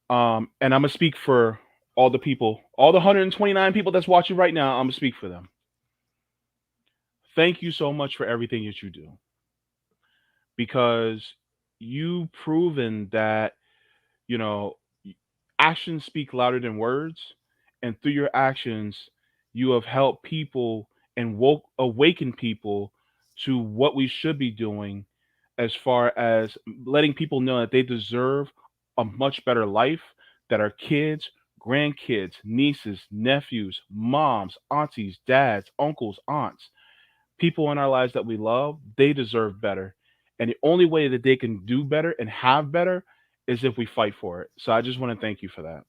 And I'm gonna speak for all the people, all the 129 people that's watching right now. I'm gonna speak for them. Thank you so much for everything that you do because you've proven that you know actions speak louder than words, and through your actions, you have helped people and woke awaken people to what we should be doing as far as letting people know that they deserve a much better life, that our kids, grandkids, nieces, nephews, moms, aunties, dads, uncles, aunts, people in our lives that we love, they deserve better. And the only way that they can do better and have better is if we fight for it. So I just want to thank you for that.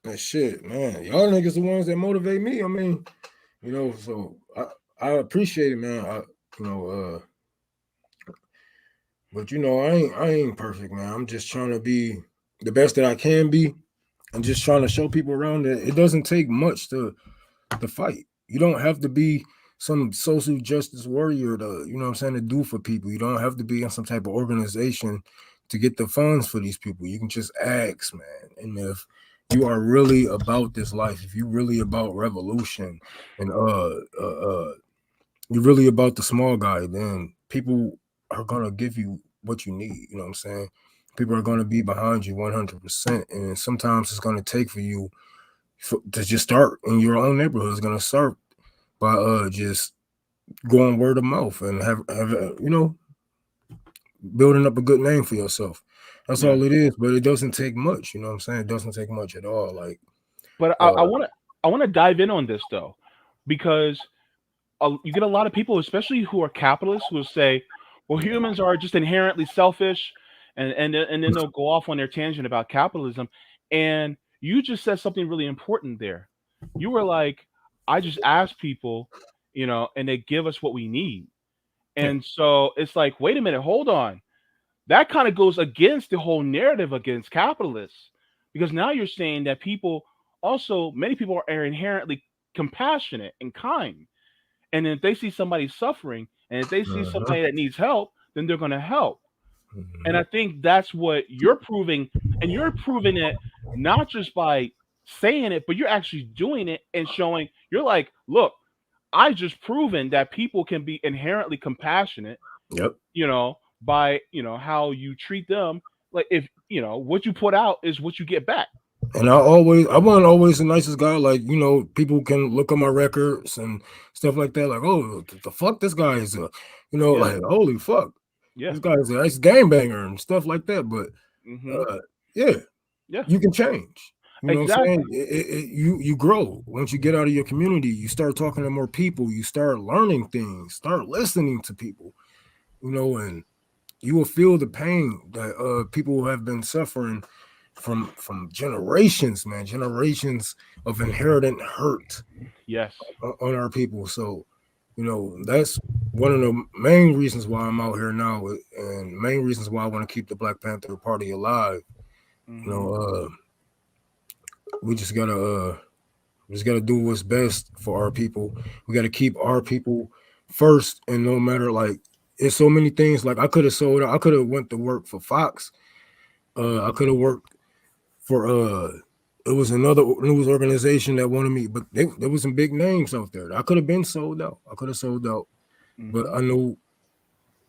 And shit, man. Y'all niggas the ones that motivate me. I mean, so I appreciate it, man. You know, uh, but I ain't perfect, man. I'm just trying to be the best that I can be. I'm just trying to show people around that it doesn't take much to fight. You don't have to be some social justice warrior to, what I'm saying, to do for people. You don't have to be in some type of organization to get the funds for these people. You can just ask, man. And if you are really about this life, if you really about revolution and you're really about the small guy, then people are gonna give you what you need. You know what I'm saying? People are gonna be behind you 100%. And sometimes it's gonna take for you to just start in your own neighborhood. It's gonna start by just going word of mouth and have building up a good name for yourself. That's Yeah. all it is. But it doesn't take much. You know what I'm saying? It doesn't take much at all. Like But I uh want to dive in on this though, because you get a lot of people, especially who are capitalists, who will say, "Well, humans are just inherently selfish," and then they'll go off on their tangent about capitalism. And you just said something really important there. You were like, "I just ask people, and they give us what we need." yeah, And so it's like, wait a minute, hold on. That kind of goes against the whole narrative against capitalists, because now you're saying that people also, many people are inherently compassionate and kind, and if they see somebody suffering and if they see uh-huh, somebody that needs help, then they're going to help. And mhm, I think that's what you're proving. And you're proving it not just by saying it, but you're actually doing it and showing. You're like, look, I just proven that people can be inherently compassionate, yep. by, how you treat them. Like, if, what you put out is what you get back. And I wasn't always the nicest guy. Like, people can look at my records and stuff like that. Like, oh, the fuck, this guy is Yeah. like, holy fuck, Yeah. this guy is a nice game banger and stuff like that. But Hmm. yeah, Yeah. you can change. You know what I'm saying? Exactly. You grow once you get out of your community. You start talking to more people. You start learning things. Start listening to people. And you will feel the pain that people have been suffering from generations, man, generations of inherent hurt Yes. on our people. So, that's one of the main reasons why I'm out here now, and main reasons why I want to keep the Black Panther Party alive. You Hmm. know, we just gotta do what's best for our people. We gotta keep our people first, and no matter like, it's so many things. Like I could have sold out. I could have went to work for Fox. I Hmm. could have worked for it was another news organization that wanted me, but there was some big names out there. I could have been sold out. I could have sold out, but Hmm. I knew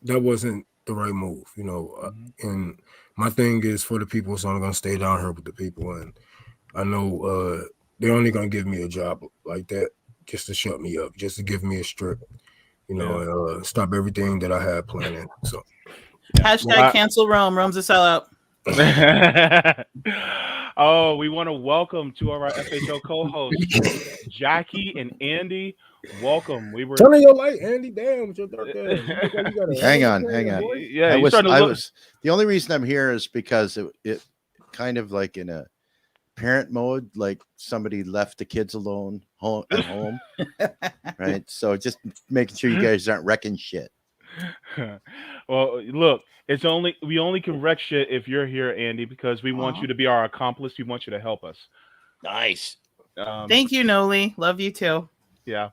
that wasn't the right move, Hmm. and my thing is for the people, so I'm gonna stay down here with the people, and I know they're only gonna give me a job like that just to shut me up, just to give me a strip, Yeah. and stop everything that I had planning. So Yeah. Well, Hashtag cancel Rome. Rome's a sellout. Oh, we want to welcome two of our FHO co-hosts, Jackie and Andy. Welcome. We were Turn on your light, Andy. Damn, with your dark ass. You look like you got a Hang on, headache, hang on. boy. yeah. I You was, starting to I look. was. The only reason I'm here is because it kind of like in a parent mode, like somebody left the kids alone at home, right? So just making sure you guys aren't wrecking shit. Well, look, we only can wreck shit if you're here, Andy, because we want you to be our accomplice. We want you to help us. Nice. Thank you, Noli. Love you too. Yeah.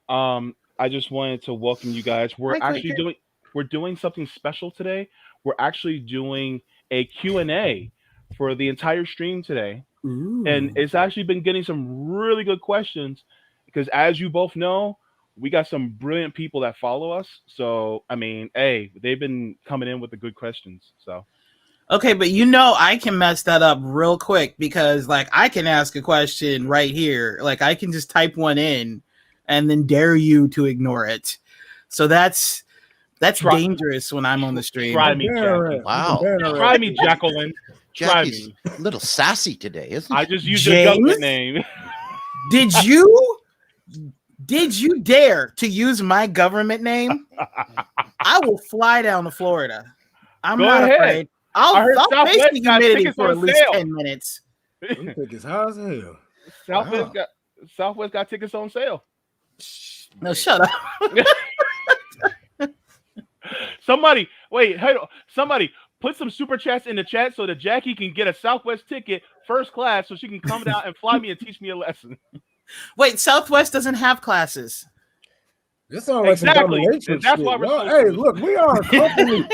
I just wanted to welcome you guys. We're Hi, actually Quaker. doing something special today. We're actually doing a Q&A for the entire stream today. And it's actually been getting some really good questions because, as you both know, we got some brilliant people that follow us. So, I mean, hey, they've been coming in with the good questions. So, Okay, but I can mess that up real quick because like I can ask a question right here. Like I can just type one in and then dare you to ignore it. So that's dangerous when I'm on the stream. try me, Jackie. Wow. Try me, Jacqueline. Try Jackie's me. a little sassy today, isn't she? I just used your government name. Did you dare to use my government name? I will fly down to Florida. I'm Go not ahead. afraid. I heard I'll face Southwest the got humidity tickets for on at least sale. 10 minutes. I think it's high as hell. Southwest got tickets on sale. No, shut up. Somebody put some super chats in the chat so that Jackie can get a Southwest ticket first class so she can come down and fly me and teach me a lesson. Wait, Southwest doesn't have classes. This sounds like some domination That's shit. why we're so Hey, look, we are a company.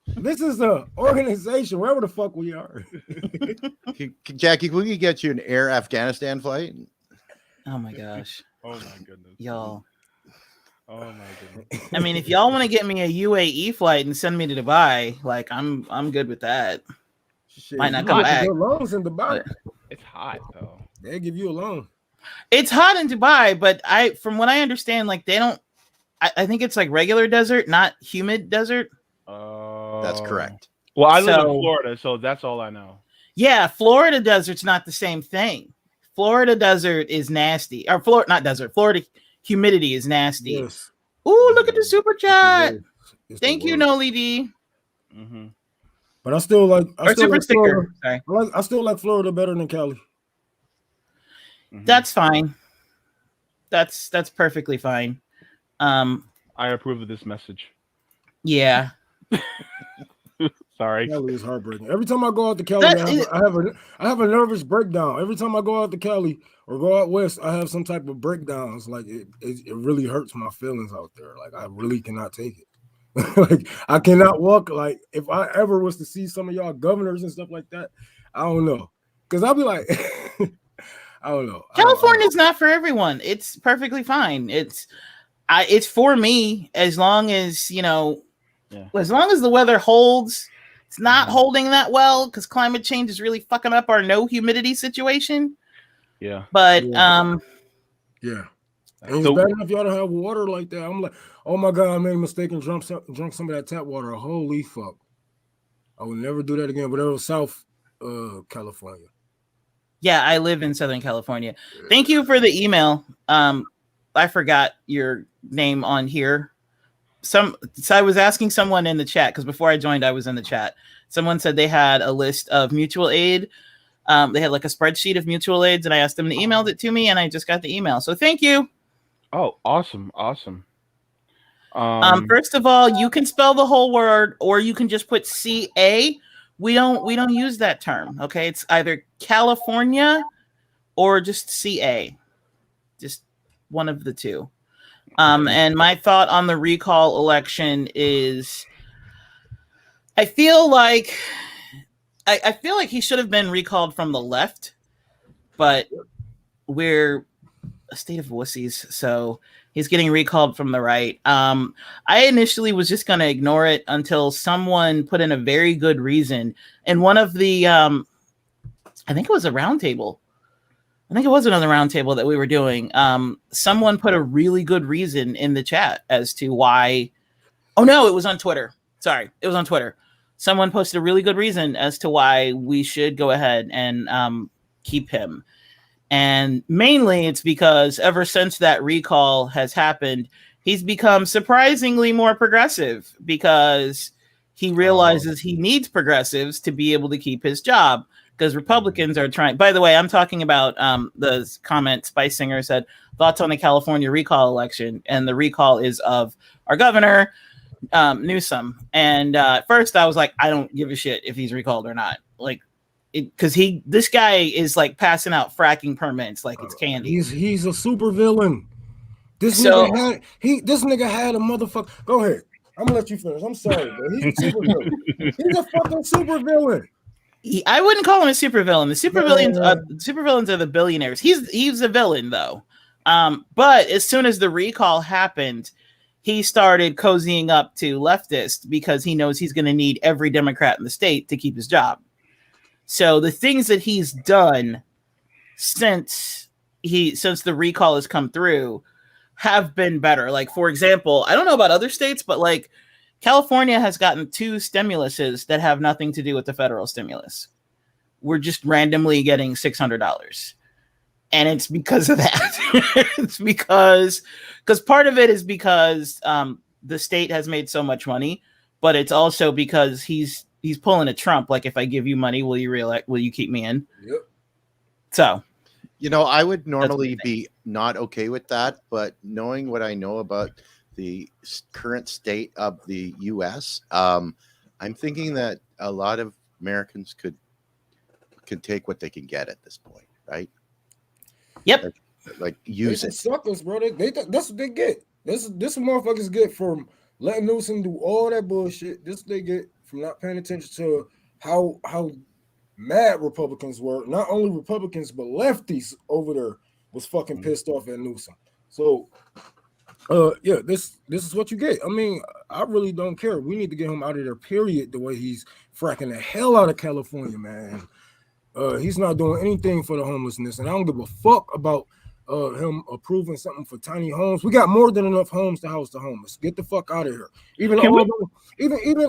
This is an organization, wherever the fuck we are. Jackie, can we get you an Air Afghanistan flight? Oh my gosh. Oh my goodness. Y'all. Oh my goodness. I mean, if y'all want to get me a UAE flight and send me to Dubai, like I'm good with that. Shit, Might not you come got back. good loans in Dubai. It's hot though. They give you a loan. It's hot in Dubai, but from what I understand, like they don't. I think it's like regular desert, not humid desert. That's correct. Well, I live in So- Florida, so that's all I know. Yeah, Florida desert's not the same thing. Florida desert is nasty. Or Florida, not desert. Florida humidity is nasty. Yes. Ooh, look at the super It's the chat. worst. It's the Thank you, worst. Noli D. Mm-hmm. But I still like. Or super sticker. Sorry. I still like Florida better than Cali. Mm-hmm. That's fine. That's perfectly fine. I approve of this message. Yeah. Sorry. Cali is heartbreaking. Every time I go out to Cali, I have a nervous breakdown. Every time I go out to Cali or go out west, I have some type of breakdowns. Like it really hurts my feelings out there. Like I really cannot take it. Like I cannot walk. Like if I ever was to see some of y'all governors and stuff like that, I don't know. Cause I'll be like, I don't know. California's not for everyone. It's perfectly fine. It's for me as long as, as long as the weather holds. It's not holding that well because climate change is really fucking up our no humidity situation. Yeah. But yeah. And it's bad enough y'all don't have water like that. I'm like, oh my god, I made a mistake and drunk some of that tap water. Holy fuck. I would never do that again. But it was South California. Yeah, I live in Southern California. Thank you for the email. I forgot your name on here. So I was asking someone in the chat because before I joined, I was in the chat. Someone said they had a list of mutual aid. They had like a spreadsheet of mutual aids, and I asked them to email it to me, and I just got the email. So thank you. Oh, awesome. First of all, you can spell the whole word, or you can just put CA. We don't use that term. Okay, it's either California or just CA. Just one of the two. And my thought on the recall election is I feel like he should have been recalled from the left, but we're a state of wussies, so he's getting recalled from the right. I initially was just going to ignore it until someone put in a very good reason. And one of the, I think it was a roundtable. I think it was another roundtable that we were doing. Someone put a really good reason in the chat as to why. Oh no, it was on Twitter. Sorry, it was on Twitter. someone posted a really good reason as to why we should go ahead and keep him. And mainly it's because ever since that recall has happened, he's become surprisingly more progressive because he realizes he needs progressives to be able to keep his job. Because Republicans are trying. By the way, I'm talking about the comment Spice Singer said, thoughts on the California recall election. And the recall is of our governor, Newsom. And at first I was like, I don't give a shit if he's recalled or not. Like, because this guy is like passing out fracking permits like it's candy. He's a super villain. This So- nigga had a motherfucker. Go ahead. I'm gonna let you finish. I'm sorry, but he's a super villain. He's a fucking super villain. I wouldn't call him a supervillain. The supervillains are the billionaires. He's a villain though. But as soon as the recall happened, he started cozying up to leftist because he knows he's going to need every Democrat in the state to keep his job. So the things that he's done since the recall has come through have been better. Like, for example, I don't know about other states, but like California has gotten 2 stimuluses that have nothing to do with the federal stimulus. We're just randomly getting $600. And it's because of that. It's because part of it is because the state has made so much money, but it's also because he's pulling a Trump. Like, if I give you money, will you keep me in? Yep. So, I would normally be not okay with that, but knowing what I know about the current state of the U.S., I'm thinking that a lot of Americans could take what they can get at this point, right? Yep. Like use they it. Suckers, bro. That's what they get. This motherfuckers get from letting Newsom do all that bullshit. This they get from not paying attention to how mad Republicans were. Not only Republicans, but lefties over there was fucking pissed off at Newsom. So yeah, this is what you get. I mean, I really don't care. We need to get him out of there, period. The way he's fracking the hell out of California, man. He's not doing anything for the homelessness, and I don't give a fuck about him approving something for tiny homes. We got more than enough homes to house the homeless. Get the fuck out of here. Even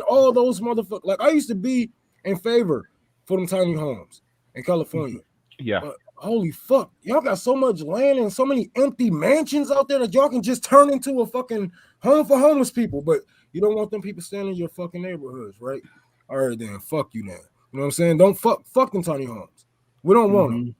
all those motherfuckers. Like, I used to be in favor for them tiny homes in California. Yeah. Holy fuck, y'all got so much land and so many empty mansions out there that y'all can just turn into a fucking home for homeless people, but you don't want them people staying in your fucking neighborhoods, right? All right, then, fuck you now. You know what I'm saying? Don't fuck them tiny homes. We don't want them.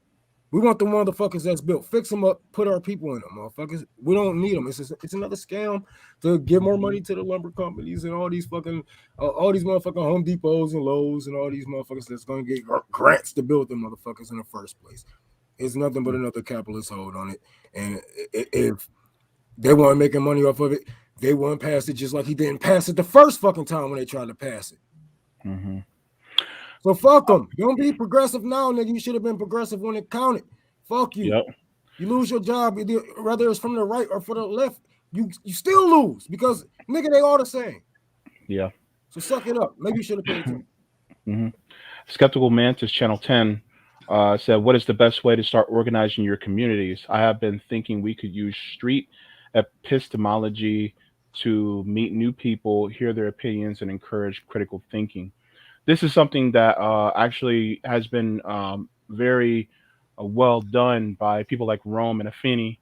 We want the motherfuckers that's built. Fix them up, put our people in them, motherfuckers. We don't need them. It's another scam to give more money to the lumber companies and all these fucking motherfucking Home Depots and Lowe's and all these motherfuckers that's gonna get grants to build them motherfuckers in the first place. It's nothing but another capitalist hold on it. And if they weren't making money off of it, they wouldn't pass it, just like he didn't pass it the first fucking time when they tried to pass it. Mm-hmm. So fuck them. Don't be progressive now, nigga. You should have been progressive when it counted. Fuck you. Yep. You lose your job, whether it's from the right or from the left. You still lose because, nigga, they all the same. Yeah. So suck it up. Maybe you should have paid attention. Mm-hmm. Skeptical Mantis Channel 10 said, what is the best way to start organizing your communities? I have been thinking we could use street epistemology to meet new people, hear their opinions, and encourage critical thinking. This is something that actually has been very well done by people like Rome and Affini,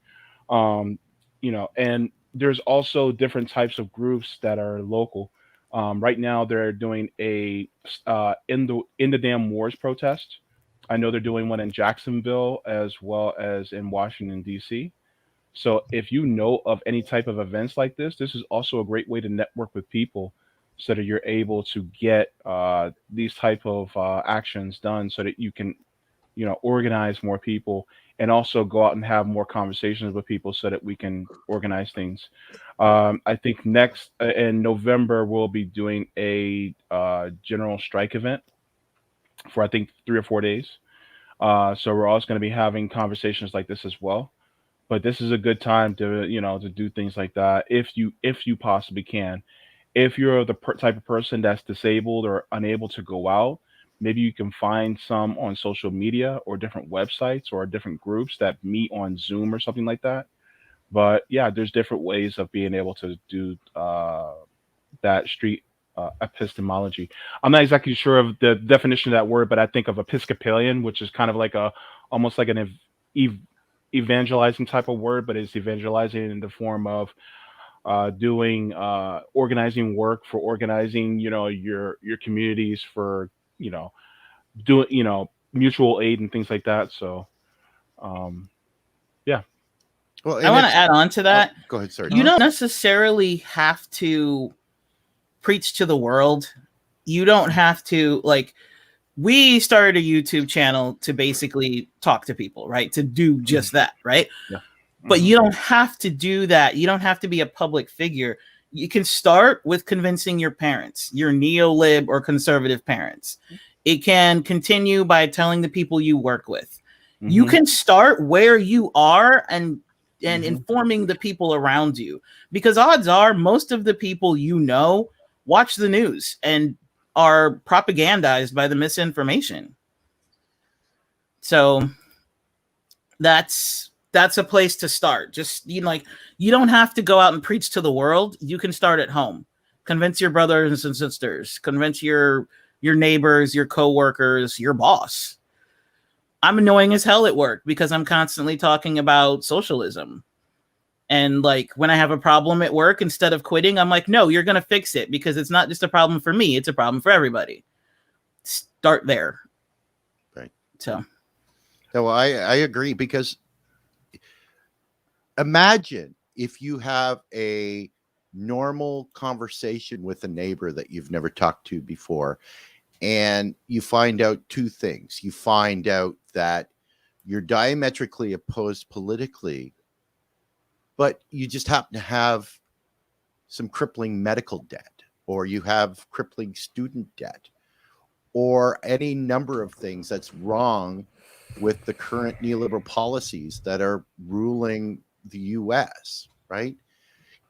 and there's also different types of groups that are local. Right now, they're doing a in the damn wars protest. I know they're doing one in Jacksonville as well as in Washington, D.C. So if you know of any type of events like this is also a great way to network with people so that you're able to get these type of actions done so that you can, organize more people and also go out and have more conversations with people so that we can organize things. I think next in November, we'll be doing a general strike event for, I think, 3 or 4 days. So we're also going to be having conversations like this as well. But this is a good time to, to do things like that if you possibly can. If you're the type of person that's disabled or unable to go out, maybe you can find some on social media or different websites or different groups that meet on Zoom or something like that. But yeah, there's different ways of being able to do that street epistemology. I'm not exactly sure of the definition of that word, but I think of Episcopalian, which is kind of like almost like an evangelizing type of word, but it's evangelizing in the form of doing organizing work for organizing, your communities for, doing, mutual aid and things like that. So, yeah. Well, I want to add on to that. Go ahead, sorry. You don't necessarily have to preach to the world. You don't have to, like, we started a YouTube channel to basically talk to people, right? To do just that, right? Yeah. But you don't have to do that. You don't have to be a public figure. You can start with convincing your parents, your neo-lib or conservative parents. It can continue by telling the people you work with. You can start where you are and informing the people around you, because odds are most of the people watch the news and are propagandized by the misinformation. So that's a place to start. Just, you don't have to go out and preach to the world. You can start at home. Convince your brothers and sisters, convince your neighbors, your coworkers, your boss. I'm annoying as hell at work because I'm constantly talking about socialism. And like when I have a problem at work, instead of quitting, I'm like, no, you're going to fix it, because it's not just a problem for me. It's a problem for everybody. Start there. Right. So. No, I agree, because imagine if you have a normal conversation with a neighbor that you've never talked to before, and you find out two things. You find out that you're diametrically opposed politically, but you just happen to have some crippling medical debt, or you have crippling student debt, or any number of things that's wrong with the current neoliberal policies that are ruling the US, right?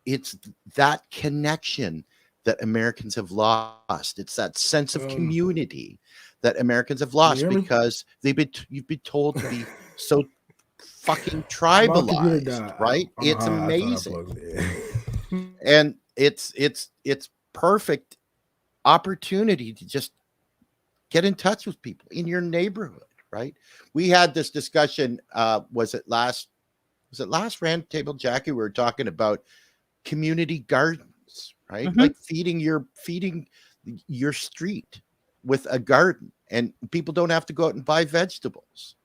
It's that connection that Americans have lost. It's that sense of community that Americans have lost because you've been told to be so fucking tribalized, right? It's amazing. And it's perfect opportunity to just get in touch with people in your neighborhood, right? We had this discussion, was it last Roundtable, Jackie? We were talking about community gardens, right? Like feeding your street with a garden, and people don't have to go out and buy vegetables,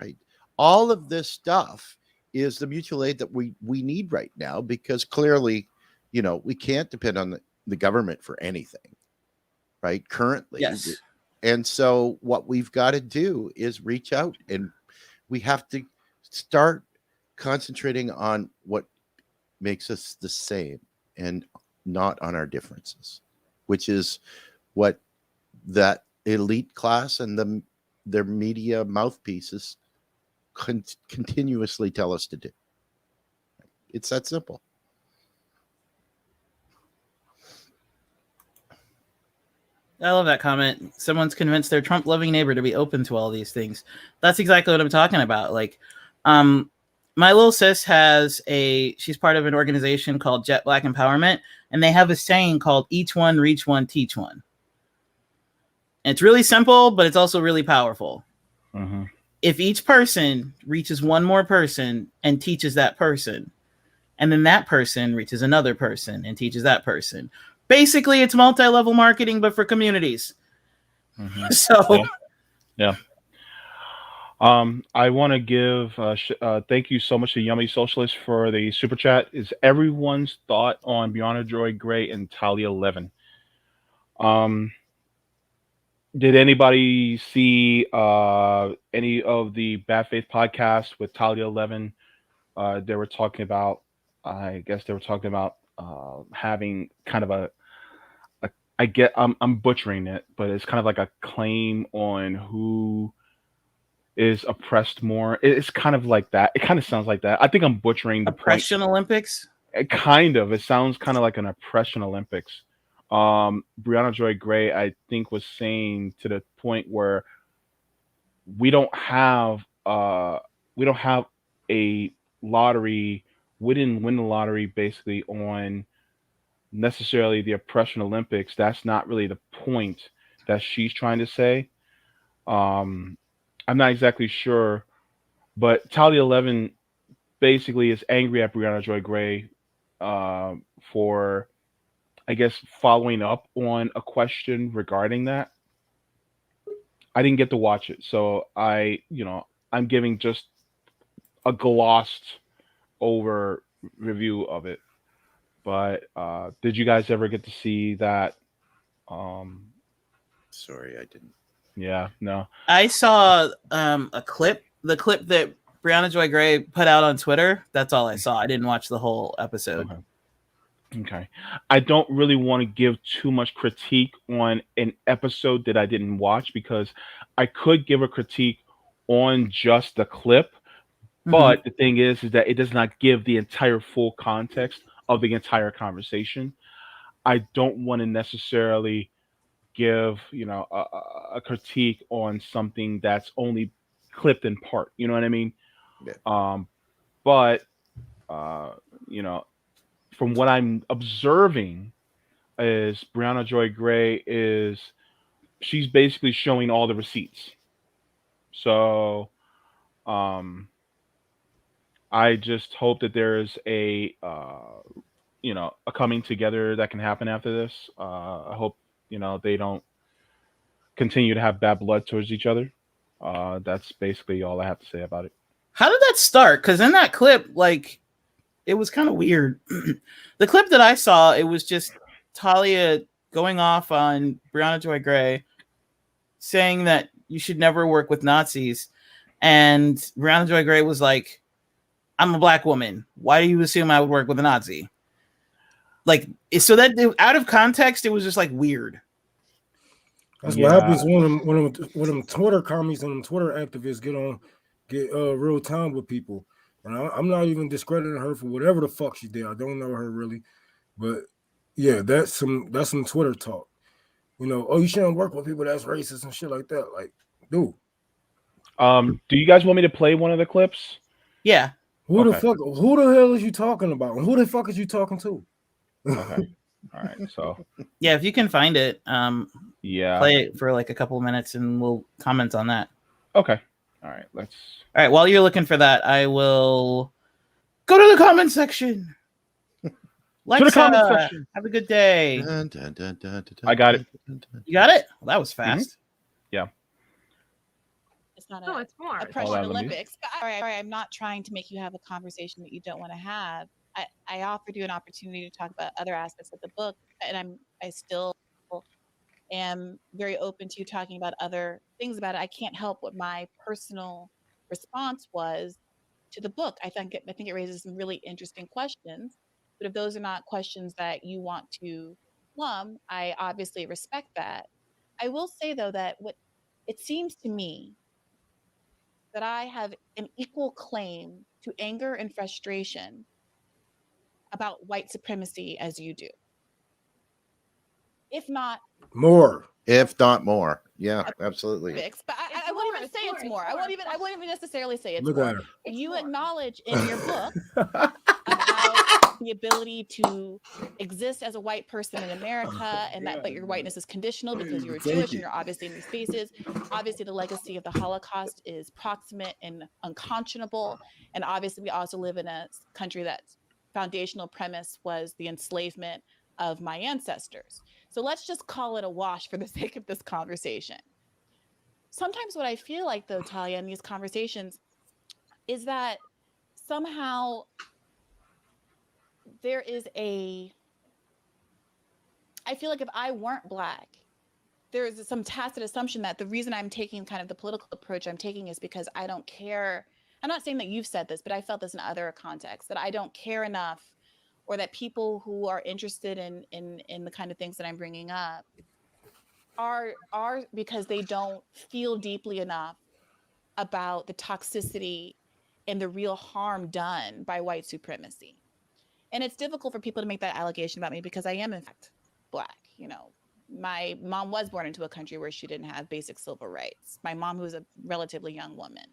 right? All of this stuff is the mutual aid that we need right now, because clearly, we can't depend on the government for anything, right? Currently. Yes. And so what we've got to do is reach out, and we have to start concentrating on what makes us the same and not on our differences, which is what that elite class and their media mouthpieces continuously tell us to do. It's that simple. I love that comment. Someone's convinced their Trump-loving neighbor to be open to all these things. That's exactly what I'm talking about. Like, my little sis she's part of an organization called Jet Black Empowerment, and they have a saying called "Each one, reach one, teach one." And it's really simple, but it's also really powerful. If each person reaches one more person and teaches that person, and then that person reaches another person and teaches that person, basically it's multi-level marketing, but for communities. So, yeah. I want to give thank you so much to Yummy Socialist for the super chat. Is everyone's thought on Brianna Joy Gray and Talia Levin? Did anybody see any of the Bad Faith podcasts with Talia Levin? They were talking about, having kind of I'm butchering it, but it's kind of like a claim on who is oppressed more. It's kind of like that. It kind of sounds like that. I think I'm butchering the Oppression Olympics? It sounds kind of like an Oppression Olympics. Brianna Joy Gray, I think, was saying to the point where we don't have a lottery. We didn't win the lottery basically on necessarily the oppression Olympics. That's not really the point that she's trying to say. I'm not exactly sure, but Talia 11 basically is angry at Brianna Joy Gray uh, for, I guess, following up on a question regarding that. I didn't get to watch it, so I'm giving just a glossed over review of it. But did you guys ever get to see that? Um, Sorry, I didn't. yeah, no. I saw a clip, the clip that Brianna Joy Gray put out on Twitter. That's all I saw. I didn't watch the whole episode. Okay. I don't really want to give too much critique on an episode that I didn't watch because I could give a critique on just the clip, but the thing is that it does not give the entire full context of the entire conversation. I don't want to necessarily give a critique on something that's only clipped in part. You know what I mean? Yeah. But uh, you know, from what I'm observing, is Brianna Joy Gray is she's basically showing all the receipts. So I just hope that there's a coming together that can happen after this. I hope they don't continue to have bad blood towards each other. That's basically all I have to say about it. How did that start? Because in that clip, like, it was kind of weird. The clip that I saw, it was just Talia going off on Brianna Joy Gray, saying that you should never work with Nazis. And Brianna Joy Gray was like, I'm a black woman. Why do you assume I would work with a Nazi? Like, so that out of context, it was just like weird. That's what happens when them Twitter commies and them Twitter activists get real time with people. And I'm not even discrediting her for whatever the fuck she did. I don't know her really, but yeah, that's some Twitter talk. Oh, you shouldn't work with people that's racist and shit like that. Like, dude. Do you guys want me to play one of the clips? Yeah. Who the hell is you talking about? And who the fuck is you talking to? Okay. All right. So yeah, if you can find it, play it for like a couple of minutes and we'll comment on that. Okay. All right. All right. While you're looking for that, I will go to the comment section. To the comment section. Have a good day. I got it. You got it? Well, that was fast. Yeah. It's not it's more. oppression Olympics. But I'm not trying to make you have a conversation that you don't want to have. I offered you an opportunity to talk about other aspects of the book, and I still am very open to talking about other things about it. I can't help what my personal response was to the book. I think it raises some really interesting questions, but if those are not questions that you want to plumb, I obviously respect that. I will say though that what it seems to me that I have an equal claim to anger and frustration about white supremacy as you do. If not more. Yeah, absolutely. But I won't even say it's more. I won't even necessarily say it's Look more. at her. You acknowledge in your book about the ability to exist as a white person in America, and that, but your whiteness is conditional because you're Jewish and you're obviously in these spaces. Obviously, the legacy of the Holocaust is proximate and unconscionable, and obviously, we also live in a country that's foundational premise was the enslavement of my ancestors. So let's just call it a wash for the sake of this conversation. Sometimes what I feel like, though, Talia, in these conversations is that somehow there is I feel like if I weren't Black, there is some tacit assumption that the reason I'm taking kind of the political approach I'm taking is because I don't care. I'm not saying that you've said this, but I felt this in other contexts, that I don't care enough, or that people who are interested in the kind of things that I'm bringing up are because they don't feel deeply enough about the toxicity and the real harm done by white supremacy. And it's difficult for people to make that allegation about me because I am in fact Black. My mom was born into a country where she didn't have basic civil rights. My mom, who was a relatively young woman,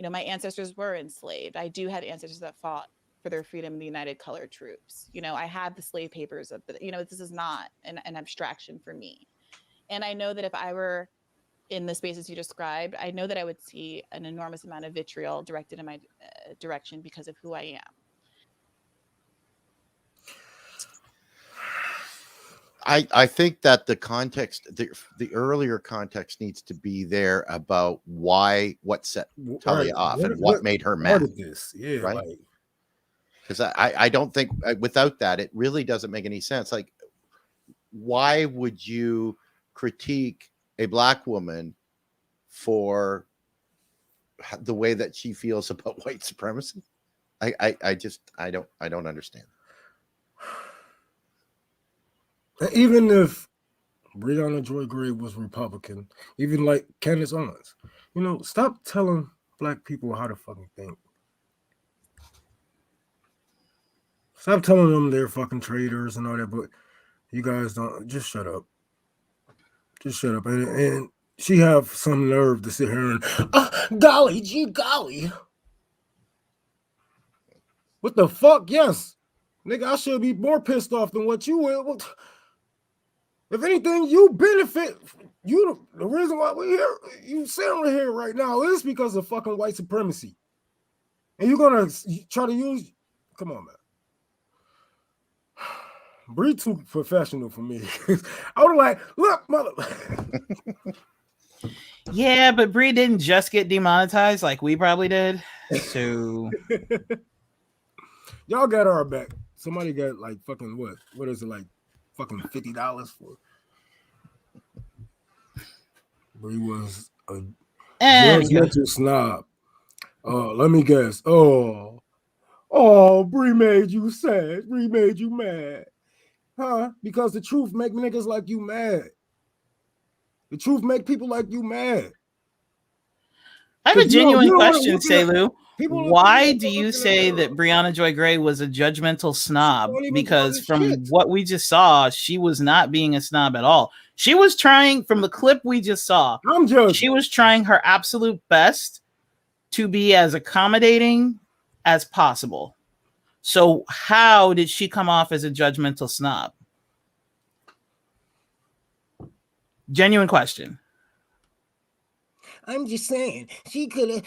my ancestors were enslaved. I do have ancestors that fought for their freedom in the United Colored Troops. You know, I have the slave papers of the, you know, this is not an abstraction for me. And I know that if I were in the spaces you described, I know that I would see an enormous amount of vitriol directed in my direction because of who I am. I think that the context, the earlier context needs to be there about what set Talia off and what made her mad. This? Yeah, right? like, because I don't think without that, it really doesn't make any sense. Like, why would you critique a Black woman for the way that she feels about white supremacy? I don't understand. even if Breonna Joy Gray was Republican, even like Candace Owens, you know, stop telling Black people how to fucking think. Stop telling them they're fucking traitors and all that, but you guys don't. Just shut up. Just shut up. And she have some nerve to sit here and golly gee golly. What the fuck? Yes, nigga, I should be more pissed off than what you will. If anything, you benefit. You the reason why we're here, you sitting here right now is because of fucking white supremacy. And you're gonna try to use. Come on, man. Bree too professional for me. I was like, look, mother. Yeah, but Bree didn't just get demonetized like we probably did. So y'all got our back. Somebody got like fucking what? What is it, like fucking $50 for? Bree was a judgmental snob. Let me guess. Oh, Bree made you sad. Bree made you mad. Huh? Because the truth make niggas like you mad. The truth make people like you mad. I have a genuine question, Selu. People Why do you say that Breonna Joy Gray was a judgmental snob? Because from what we just saw, she was not being a snob at all. She was trying, from the clip we just saw, she was trying her absolute best to be as accommodating as possible. So how did she come off as a judgmental snob? Genuine question. I'm just saying, she could have.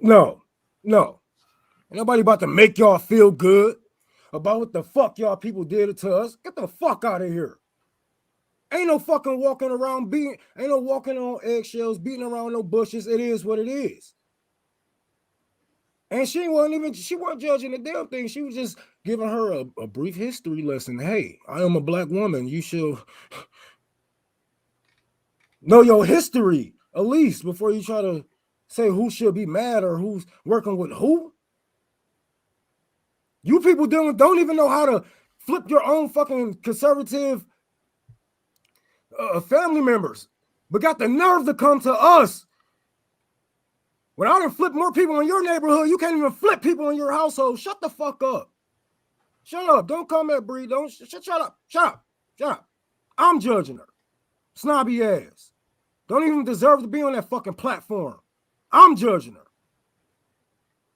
No. Nobody about to make y'all feel good about what the fuck y'all people did to us. Get the fuck out of here. Ain't no fucking walking around ain't no walking on eggshells, beating around no bushes. It is what it is. And she wasn't judging the damn thing. She was just giving her a brief history lesson. Hey, I am a Black woman. You should know your history, at least, before you try to say who should be mad or who's working with who. You people don't even know how to flip your own fucking conservative family members, but got the nerve to come to us. When I done flip more people in your neighborhood, you can't even flip people in your household. Shut the fuck up. Shut up. Don't come at Bree. Don't shut up. Shut up. I'm judging her. Snobby ass. Don't even deserve to be on that fucking platform. I'm judging her.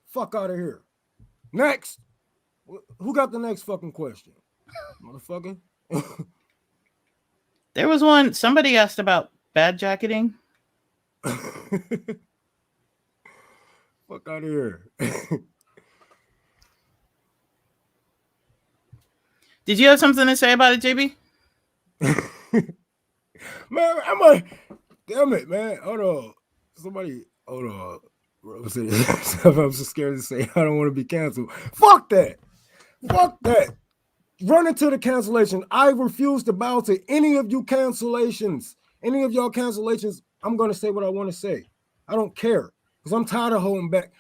Fuck out of here. Next. Who got the next fucking question? Motherfucker. There was one. Somebody asked about bad jacketing. Fuck out of here. Did you have something to say about it, JB? Man, damn it, man. Hold on. Hold on. I'm so scared to say I don't want to be canceled. Fuck that. Run into the cancellation. I refuse to bow to any of you cancellations. Any of y'all cancellations, I'm going to say what I want to say. I don't care. Because I'm tired of holding back.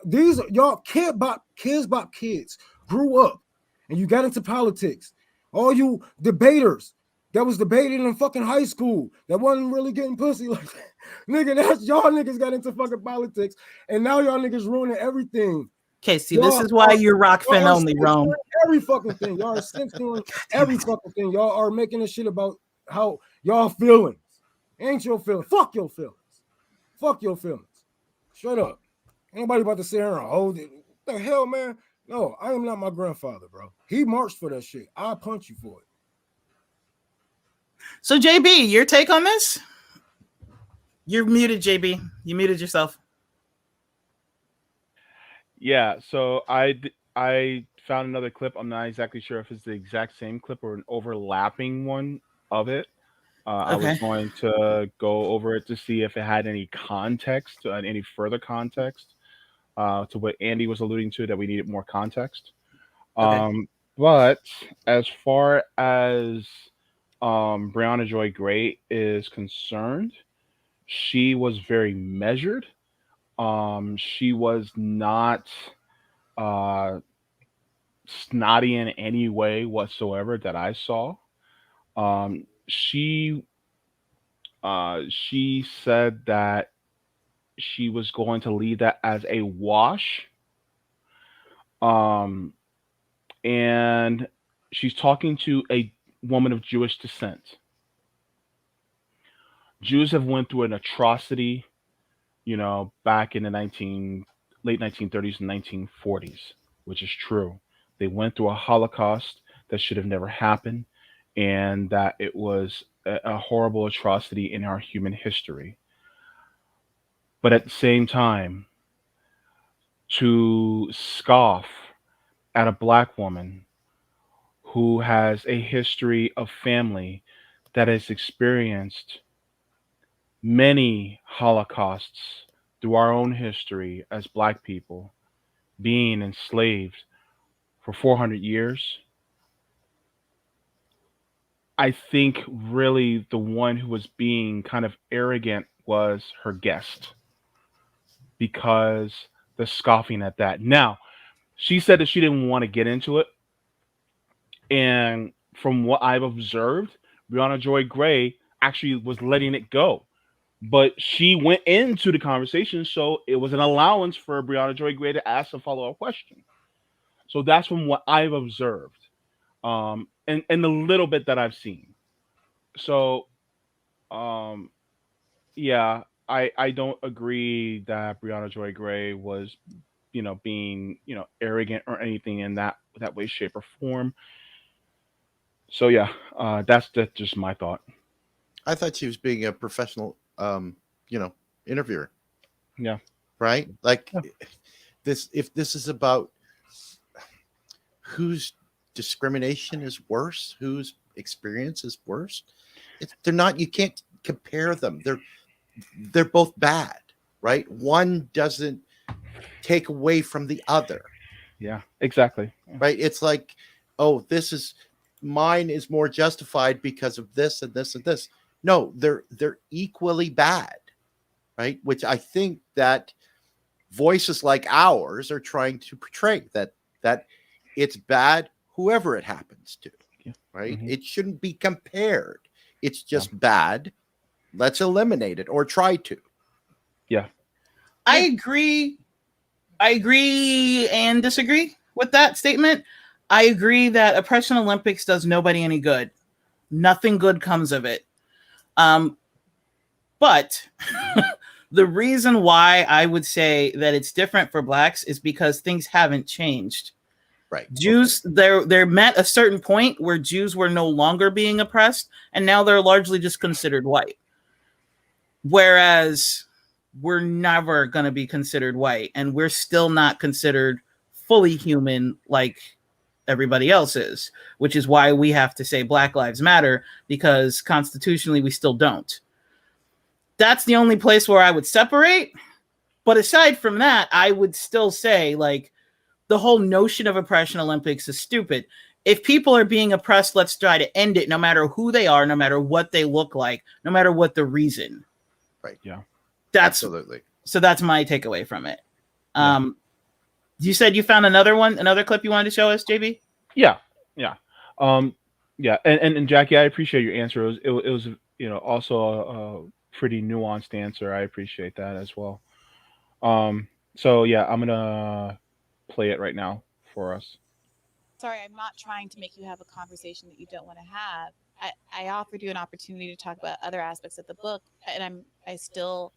These are y'all kids grew up and you got into politics. All you debaters that was debating in fucking high school that wasn't really getting pussy like that. Nigga, that's y'all niggas got into fucking politics and now y'all niggas ruining everything. Okay, see, this is why you're Rockfin only, Rome. Every fucking thing. Y'all are censoring every fucking thing. Y'all are making this shit about how y'all feelings. Ain't your feelings. Fuck your feelings. Fuck your feelings. Shut up. Ain't nobody about to sit here and hold it. What the hell, man? No, I am not my grandfather, bro. He marched for that shit. I'll punch you for it. So JB, your take on this? You're muted, JB. You muted yourself. Yeah, so I found another clip. I'm not exactly sure if it's the exact same clip or an overlapping one of it. I was Okay. going to go over it to see if it had any context, any further context to what Andy was alluding to, that we needed more context. Okay. But as far as Brianna Joy Gray is concerned, she was very measured. She was not uh, snotty in any way whatsoever that I saw. She said that she was going to leave that as a wash. Um, and she's talking to a woman of Jewish descent. Jews have went through an atrocity, back in the late 1930s and 1940s, which is true. They went through a Holocaust that should have never happened, and that it was a horrible atrocity in our human history. But at the same time, to scoff at a black woman who has a history of family that has experienced many holocausts through our own history as black people, being enslaved for 400 years, I think really the one who was being kind of arrogant was her guest, because the scoffing at that. Now, she said that she didn't want to get into it. And from what I've observed, Brianna Joy Gray actually was letting it go. But she went into the conversation, so it was an allowance for Brianna Joy Gray to ask a follow-up question. So that's from what I've observed, and the little bit that I've seen. So, um, yeah, I don't agree that Brianna Joy Gray was, being, arrogant or anything in that way, shape, or form. So yeah, that's just my thought. I thought she was being a professional, interviewer, Yeah. right? Like Yeah. if this is about whose discrimination is worse, whose experience is worse, they're not. You can't compare them. They're both bad, right? One doesn't take away from the other. Yeah, exactly. Right? It's like, oh, this is mine is more justified because of this and this and this. No, they're equally bad, right? Which I think that voices like ours are trying to portray, that it's bad whoever it happens to, Yeah. right? Mhm. It shouldn't be compared. It's just bad. Let's eliminate it or try to. Yeah. I agree and disagree with that statement. I agree that Oppression Olympics does nobody any good. Nothing good comes of it. But the reason why I would say that it's different for blacks is because things haven't changed. Right. Jews, they're met a certain point where Jews were no longer being oppressed, and now they're largely just considered white. Whereas we're never going to be considered white, and we're still not considered fully human like everybody else is, which is why we have to say Black Lives Matter, because constitutionally we still don't. That's the only place where I would separate. But aside from that, I would still say, like, the whole notion of Oppression Olympics is stupid. If people are being oppressed, let's try to end it, no matter who they are, no matter what they look like, no matter what the reason. Right. Yeah. Absolutely. So that's my takeaway from it. Yeah. You said you found another clip you wanted to show us, JB? Yeah. Yeah. Yeah. And Jackie, I appreciate your answer. It was also a pretty nuanced answer. I appreciate that as well. So yeah, I'm gonna play it right now for us. Sorry, I'm not trying to make you have a conversation that you don't want to have. I offered you an opportunity to talk about other aspects of the book, and I still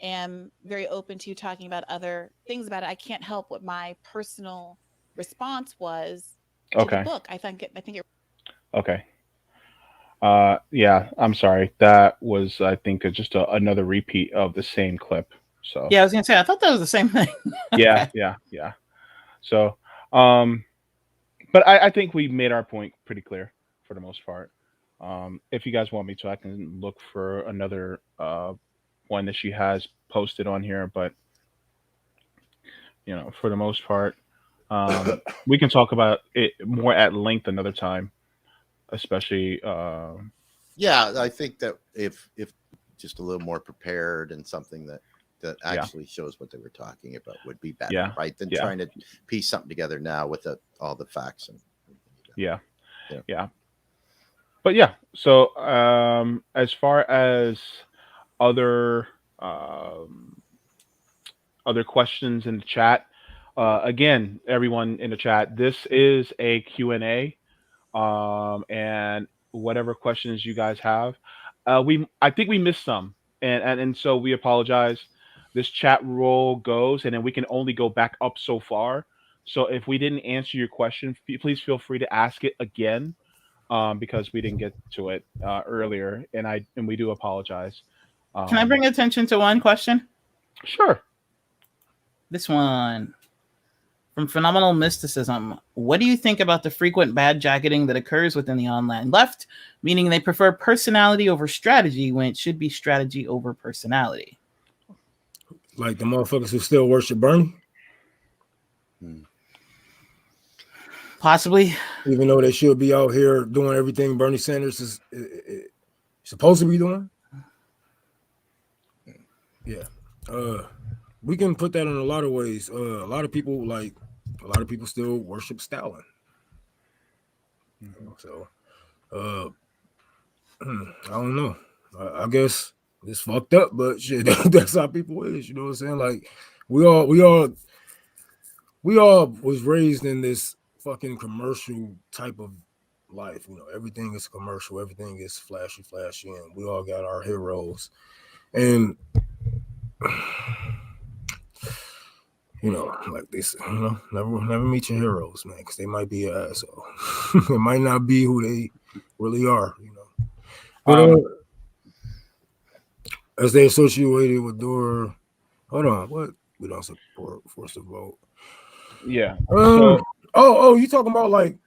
am very open to talking about other things about it. I can't help what my personal response was to the Okay. book. I think it Okay. Yeah, I'm sorry. That was, I think, just another repeat of the same clip. So Yeah, I was gonna say I thought that was the same thing. yeah, Okay. yeah. So, but I think we made our point pretty clear for the most part. If you guys want me to, I can look for another one that she has posted on here. But for the most part, we can talk about it more at length another time, especially. Yeah, I think that if just a little more prepared and something that Yeah. actually shows what they were talking about would be better, Yeah, right? Than yeah. trying to piece something together now with all the facts and Yeah. Yeah. Yeah. But yeah, so as far as other other questions in the chat, again, everyone in the chat, this is a Q&A, and whatever questions you guys have, I think we missed some, and so we apologize. This chat roll goes, and then we can only go back up so far. So if we didn't answer your question, please feel free to ask it again, because we didn't get to it earlier, and we do apologize. Can I bring attention to one question? Sure. This one from Phenomenal Mysticism. What do you think about the frequent bad jacketing that occurs within the online left, meaning they prefer personality over strategy when it should be strategy over personality? Like the motherfuckers who still worship Bernie, Possibly. even though they should be out here doing everything Bernie Sanders is supposed to be doing. Yeah. We can put that in a lot of ways. A lot of people still worship Stalin. So I don't know. I guess it's fucked up, but shit, that's how people is. You know what I'm saying? Like we all was raised in this fucking commercial type of life. Everything is commercial, everything is flashy, and we all got our heroes. And like this, never meet your heroes, man, because they might be an asshole. It might not be who they really are, But as they associated with Dora, hold on, what? We don't support force to vote. Yeah. You talking about like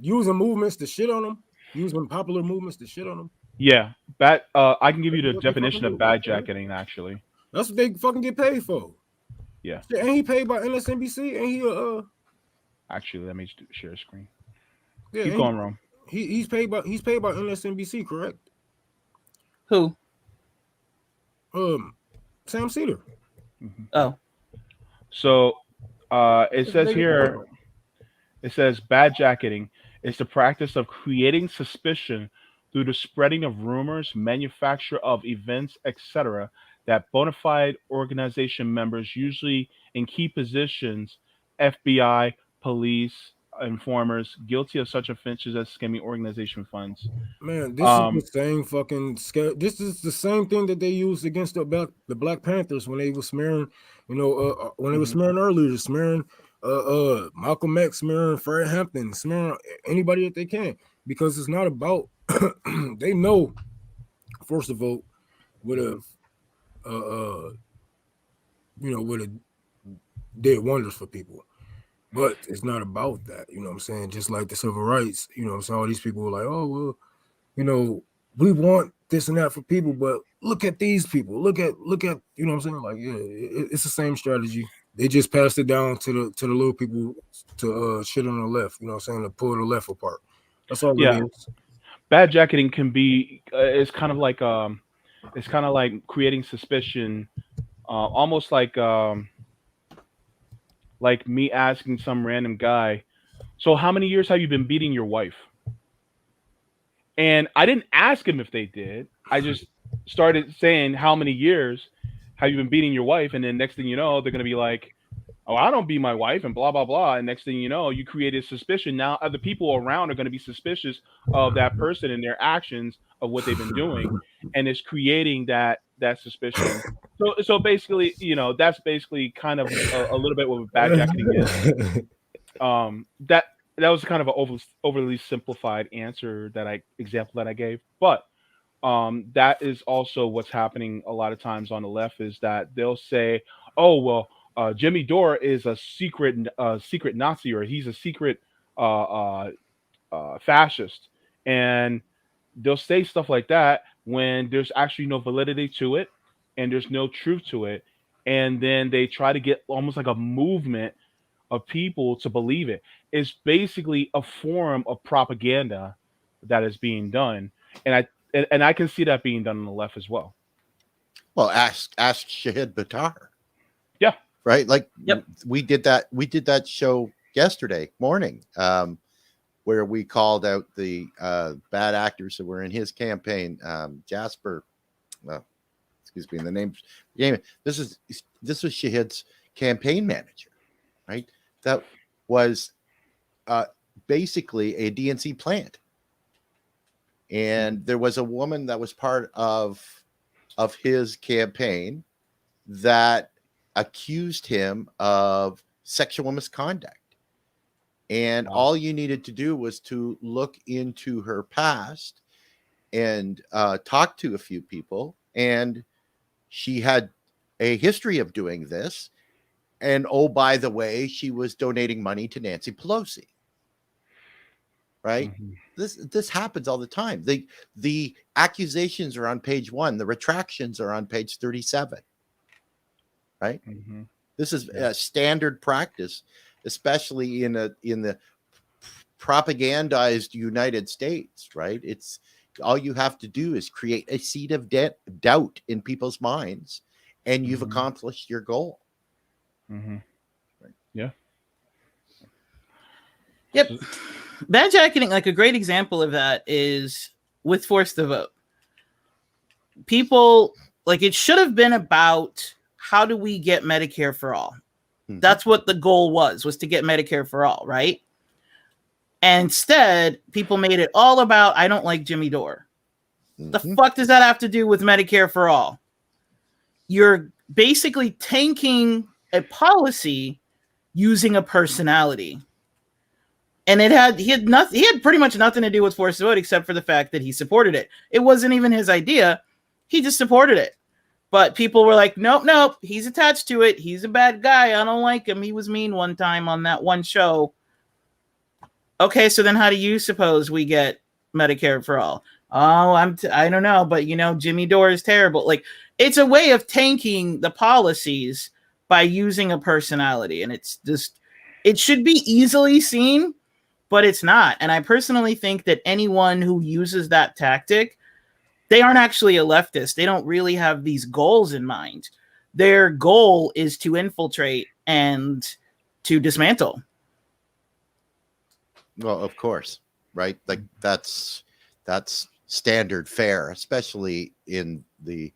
using movements to shit on them, using popular movements to shit on them? Yeah, I can give you the definition of bad jacketing. Actually, that's what they fucking get paid for. Yeah. Ain't he paid by MSNBC? Ain't he Actually, let me share a screen. Yeah, Keep going, Rome. He's paid by MSNBC, correct? Who? Sam Cedar. Oh. So it says here, it says bad jacketing is the practice of creating suspicion through the spreading of rumors, manufacture of events, etc., that bona fide organization members, usually in key positions, FBI, police, informers, guilty of such offenses as skimming organization funds. Man, this is the same fucking this is the same thing that they used against the Black Panthers when they were smearing, when they were smearing earlier, smearing Malcolm X, smearing Fred Hampton, smearing anybody that they can, because it's not about they know first of all would have would have did wonders for people. But it's not about that, you know what I'm saying? Just like the civil rights, so all these people were like, oh, well, we want this and that for people, but look at these people. Look at, you know what I'm saying? Like, yeah, it's the same strategy. They just passed it down to the little people to shit on the left, you know what I'm saying? To pull the left apart. That's all it is. Bad jacketing can be it's kind of like creating suspicion, almost like me asking some random guy, so how many years have you been beating your wife? And I didn't ask him if they did. I just started saying, how many years have you been beating your wife? And then next thing you know, they're going to be like, oh, I don't beat my wife and blah, blah, blah. And next thing you know, you created suspicion. Now other people around are going to be suspicious of that person and their actions of what they've been doing. And it's creating that suspicion So basically, that's basically kind of a little bit what bad jacketing is. That was kind of an overly simplified example that I gave, but that is also what's happening a lot of times on the left is that they'll say, "Oh well, Jimmy Dore is a secret Nazi, or he's a secret uh, uh, fascist," and they'll say stuff like that when there's actually no validity to it and there's no truth to it, and then they try to get almost like a movement of people to believe it. It's basically a form of propaganda that is being done, and I can see that being done on the left as well. Well, ask Shahid Buttar. Yeah. Right. Like Yep. we did that show yesterday morning, where we called out the bad actors that were in his campaign. Jasper, excuse me, the name. This was Shahid's campaign manager, right? That was basically a DNC plant, and there was a woman that was part of his campaign that accused him of sexual misconduct. And all you needed to do was to look into her past and talk to a few people. And she had a history of doing this. And oh, by the way, she was donating money to Nancy Pelosi. Right? Mm-hmm. This happens all the time. The accusations are on page 1. The retractions are on page 37. Right? Mm-hmm. This is a standard practice, especially in the propagandized United States, right? It's all you have to do is create a seed of doubt in people's minds, and you've accomplished your goal. Mm-hmm. Right. Yeah. Yep. Bad jacketing, like a great example of that is with Force the Vote. People, like, it should have been about how do we get Medicare for all? Mm-hmm. That's what the goal was to get Medicare for all, right? And instead, people made it all about, I don't like Jimmy Dore. Mm-hmm. The fuck does that have to do with Medicare for all? You're basically tanking a policy using a personality. And he had pretty much nothing to do with Force the Vote except for the fact that he supported it. It wasn't even his idea. He just supported it. But people were like, nope, he's attached to it. He's a bad guy. I don't like him. He was mean one time on that one show. Okay, so then how do you suppose we get Medicare for all? Oh, I don't know, but Jimmy Dore is terrible. Like, it's a way of tanking the policies by using a personality, and it's just, it should be easily seen, but it's not. And I personally think that anyone who uses that tactic, they aren't actually a leftist. They don't really have these goals in mind. Their goal is to infiltrate and to dismantle. Well, of course, right? Like that's standard fare, especially in the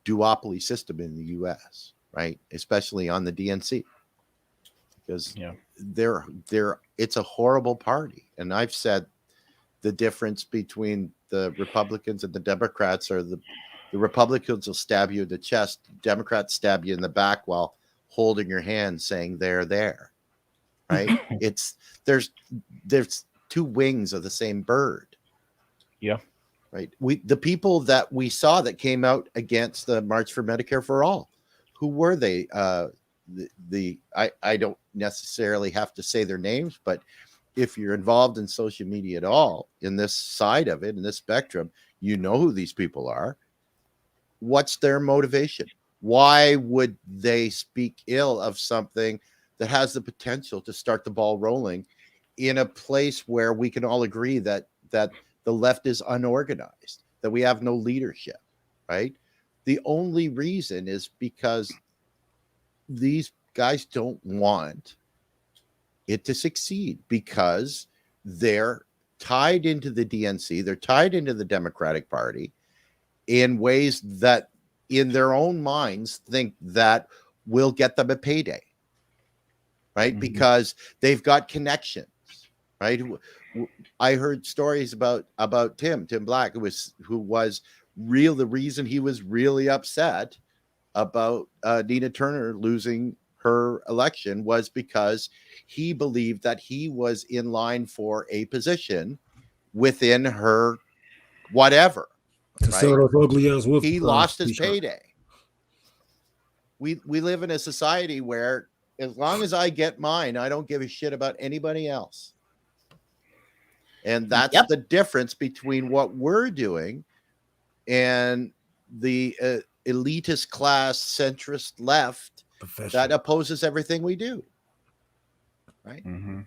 duopoly system in the US, right? Especially on the DNC. Because it's a horrible party. And I've said the difference between the Republicans and the Democrats are the Republicans will stab you in the chest, Democrats stab you in the back while holding your hand saying they're there. Right? There's two wings of the same bird. Yeah. Right. The people that we saw that came out against the March for Medicare for All, who were they? I don't necessarily have to say their names, but if you're involved in social media at all, in this side of it, in this spectrum, you know who these people are. What's their motivation? Why would they speak ill of something that has the potential to start the ball rolling in a place where we can all agree that the left is unorganized, that we have no leadership, right? The only reason is because these guys don't want it to succeed, because they're tied into the DNC, they're tied into the Democratic Party in ways that in their own minds think that will get them a payday, right? Mm-hmm. Because they've got connections, right? I heard stories about Tim Black, who was the reason he was really upset about Nina Turner losing her election was because he believed that he was in line for a position within her whatever. To sell those ugly ass wolf. He lost his payday. We live in a society where as long as I get mine, I don't give a shit about anybody else. And that's the difference between what we're doing and the elitist class, centrist left that opposes everything we do. Right? Mm-hmm.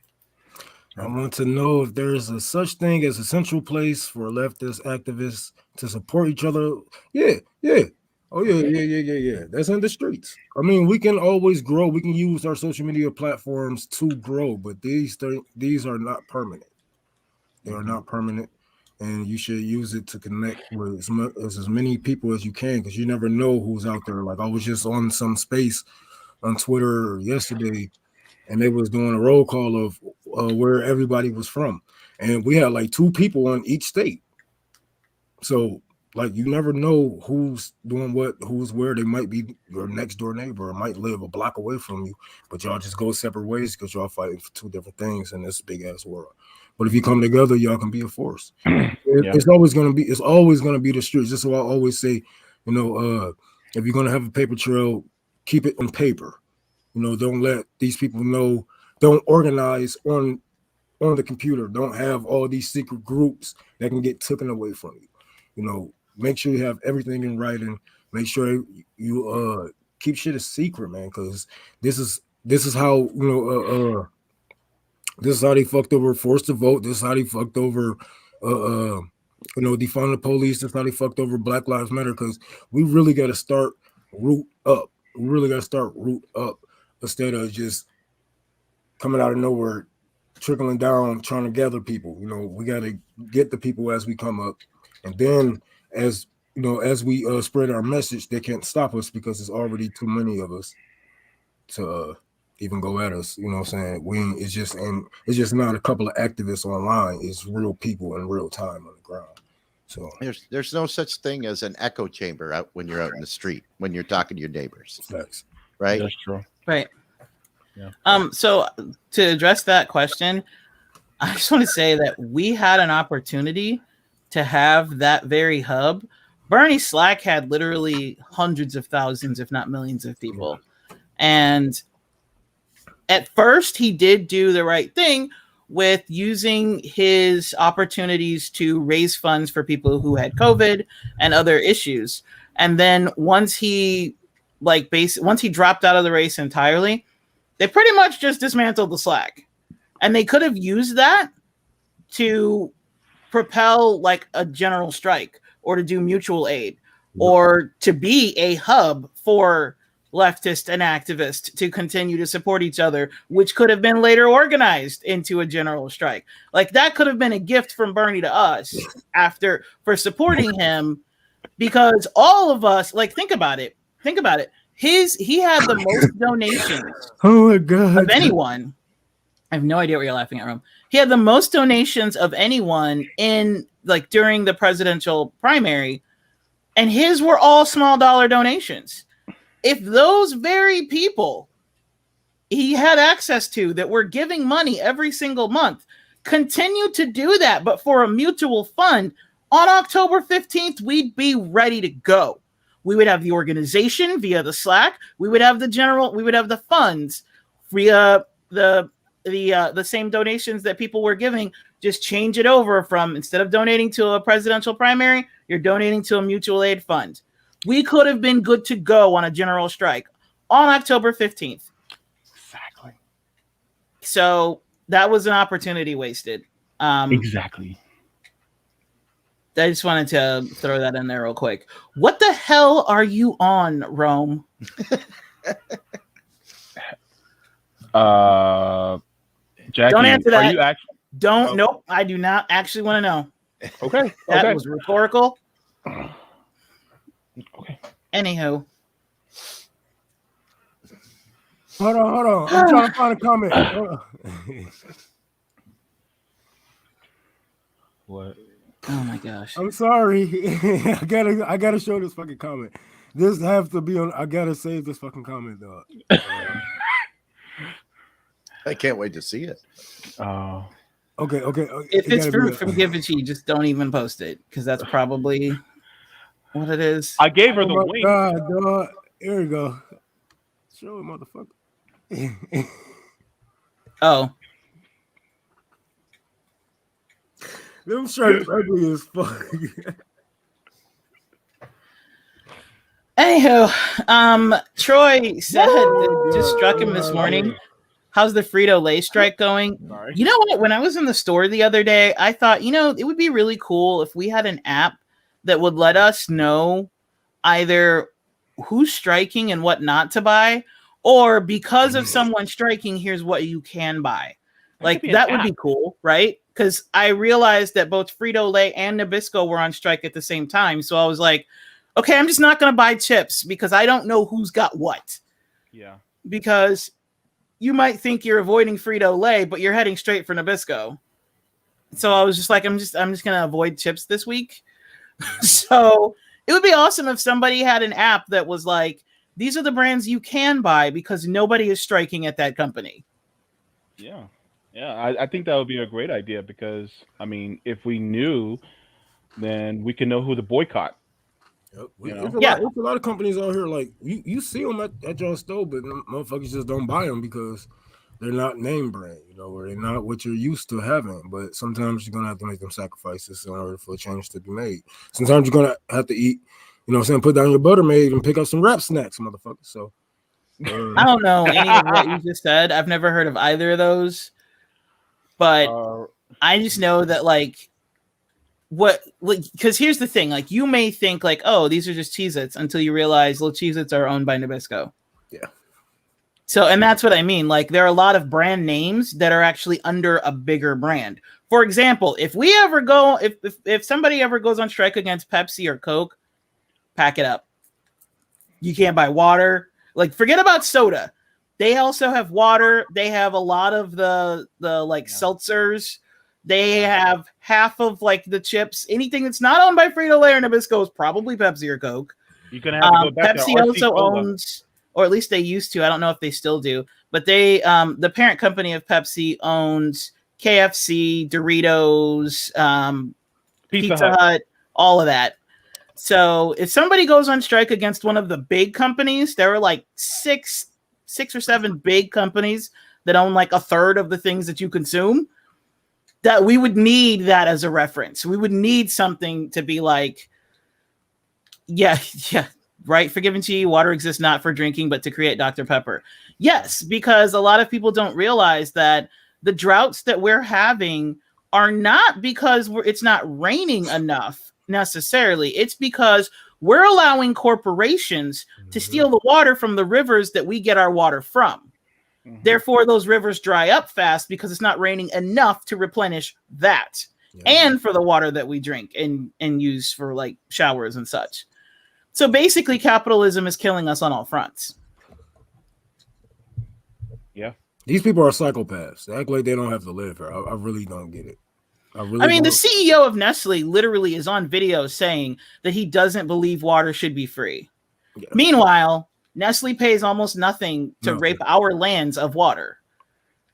I want to know if there's a such thing as a central place for leftist activists to support each other. Yeah. Oh yeah. That's in the streets. I mean, we can always grow. We can use our social media platforms to grow, but these are not permanent. They are not permanent, and you should use it to connect with as many people as you can, because you never know who's out there. Like, I was just on some space on Twitter yesterday, and they was doing a roll call of where everybody was from, and we had like 2 people on each state. So, like, you never know who's doing what, who's where. They might be your next door neighbor, or might live a block away from you, but y'all just go separate ways because y'all fighting for 2 different things in this big ass world. But if you come together, y'all can be a force. It's always gonna be the streets. This is what I always say. You know, if you're gonna have a paper trail, keep it on paper. You know, don't let these people know. Don't organize on the computer. Don't have all these secret groups that can get taken away from you. You know, make sure you have everything in writing. Make sure you keep shit a secret, man, because this is how, you know, this is how they fucked over forced to vote. This is how they fucked over you know, defund the police. This is how they fucked over Black Lives Matter, because we really got to start root up. We really got to start root up instead of just coming out of nowhere, trickling down, trying to gather people. You know, we got to get the people as we come up, and then as you know, as we spread our message, they can't stop us because there's already too many of us to even go at us. You know what I'm saying? It's just not a couple of activists online. It's real people in real time on the ground. So there's no such thing as an echo chamber out when you're out in the street, when you're talking to your neighbors. Facts. Right? That's true. Right. Yeah. So to address that question, I just want to say that we had an opportunity to have that very hub. Bernie Slack had literally hundreds of thousands, if not millions of people. And at first he did do the right thing with using his opportunities to raise funds for people who had COVID and other issues. And then once he dropped out of the race entirely, they pretty much just dismantled the Slack. And they could have used that to propel like a general strike, or to do mutual aid, or to be a hub for leftists and activists to continue to support each other, which could have been later organized into a general strike. Like, that could have been a gift from Bernie to us for supporting him, because all of us, like, think about it. He had the most donations of anyone. I have no idea what you're laughing at, Rome. He had the most donations of anyone during the presidential primary, and his were all small dollar donations. If those very people he had access to that were giving money every single month continue to do that, but for a mutual fund, on October 15th, we'd be ready to go. We would have the organization via the Slack. We would have the funds via the same donations that people were giving. Just change it over from, instead of donating to a presidential primary, you're donating to a mutual aid fund. We could have been good to go on a general strike on October 15th. Exactly. So that was an opportunity wasted. Exactly. I just wanted to throw that in there real quick. What the hell are you on, Rome? Jackie, don't answer that. Are you actually? Don't. Nope. I do not actually want to know. Okay. That was rhetorical. Okay. Anywho. Hold on. I'm trying to find a comment. What? Oh my gosh. I'm sorry. I gotta show this fucking comment. This have to be on. I gotta save this fucking comment, dog. I can't wait to see it. Oh, Okay. If it it's gotta be from Givenchy, just don't even post it because that's probably what it is. I gave her Oh the my wink. God, dog. Here we go. Show it, motherfucker. Oh, Them stripes ugly as fuck. anywho, Troy said that just struck him this Oh, morning. yeah. How's the Frito-Lay strike going? Sorry. You know what? When I was in the store the other day, I thought, it would be really cool if we had an app that would let us know either who's striking and what not to buy, or because of someone striking, here's what you can buy. Like that would be cool, right? Because I realized that both Frito-Lay and Nabisco were on strike at the same time. So I was like, okay, I'm just not going to buy chips because I don't know who's got what. Yeah. Because you might think you're avoiding Frito-Lay, but you're heading straight for Nabisco. So I was just like, I'm just going to avoid chips this week. So it would be awesome if somebody had an app that was like, these are the brands you can buy because nobody is striking at that company. Yeah. Yeah. I think that would be a great idea because, I mean, if we knew, then we can know who to boycott. Yep. You know? It's a lot of companies out here like you see them at your store, but motherfuckers just don't buy them because they're not name brand, or they're not what you're used to having. But sometimes you're gonna have to make them sacrifices in order for a change to be made. Sometimes you're gonna have to eat, put down your Buttermade and pick up some wrap snacks, motherfucker. So I don't know any of what you just said. I've never heard of either of those, but I just know that because here's the thing, you may think oh, these are just Cheez-Its until you realize little Cheez-Its are owned by Nabisco. Yeah. So, and that's what I mean. There are a lot of brand names that are actually under a bigger brand. For example, if somebody ever goes on strike against Pepsi or Coke, pack it up. You can't buy water. Forget about soda. They also have water. They have a lot of the seltzers. They have half of the chips. Anything that's not owned by Frito-Lay or Nabisco is probably Pepsi or Coke. You're gonna have to go back Pepsi to also owns, or at least they used to. I don't know if they still do, but they the parent company of Pepsi owns KFC, Doritos, Pizza Hut, all of that. So if somebody goes on strike against one of the big companies, there are six or seven big companies that own a third of the things that you consume. That we would need that as a reference. We would need something to be yeah, right. For Givenchy, water exists not for drinking, but to create Dr. Pepper. Yes, because a lot of people don't realize that the droughts that we're having are not because it's not raining enough necessarily. It's because we're allowing corporations to steal the water from the rivers that we get our water from. Mm-hmm. Therefore, those rivers dry up fast because it's not raining enough to replenish that. Yeah. And for the water that we drink and use for showers and such. So basically, capitalism is killing us on all fronts. Yeah. These people are psychopaths. They act like they don't have to live here. I really don't get it. The CEO of Nestle literally is on video saying that he doesn't believe water should be free. Yeah. Meanwhile, Nestle pays almost nothing to rape our lands of water.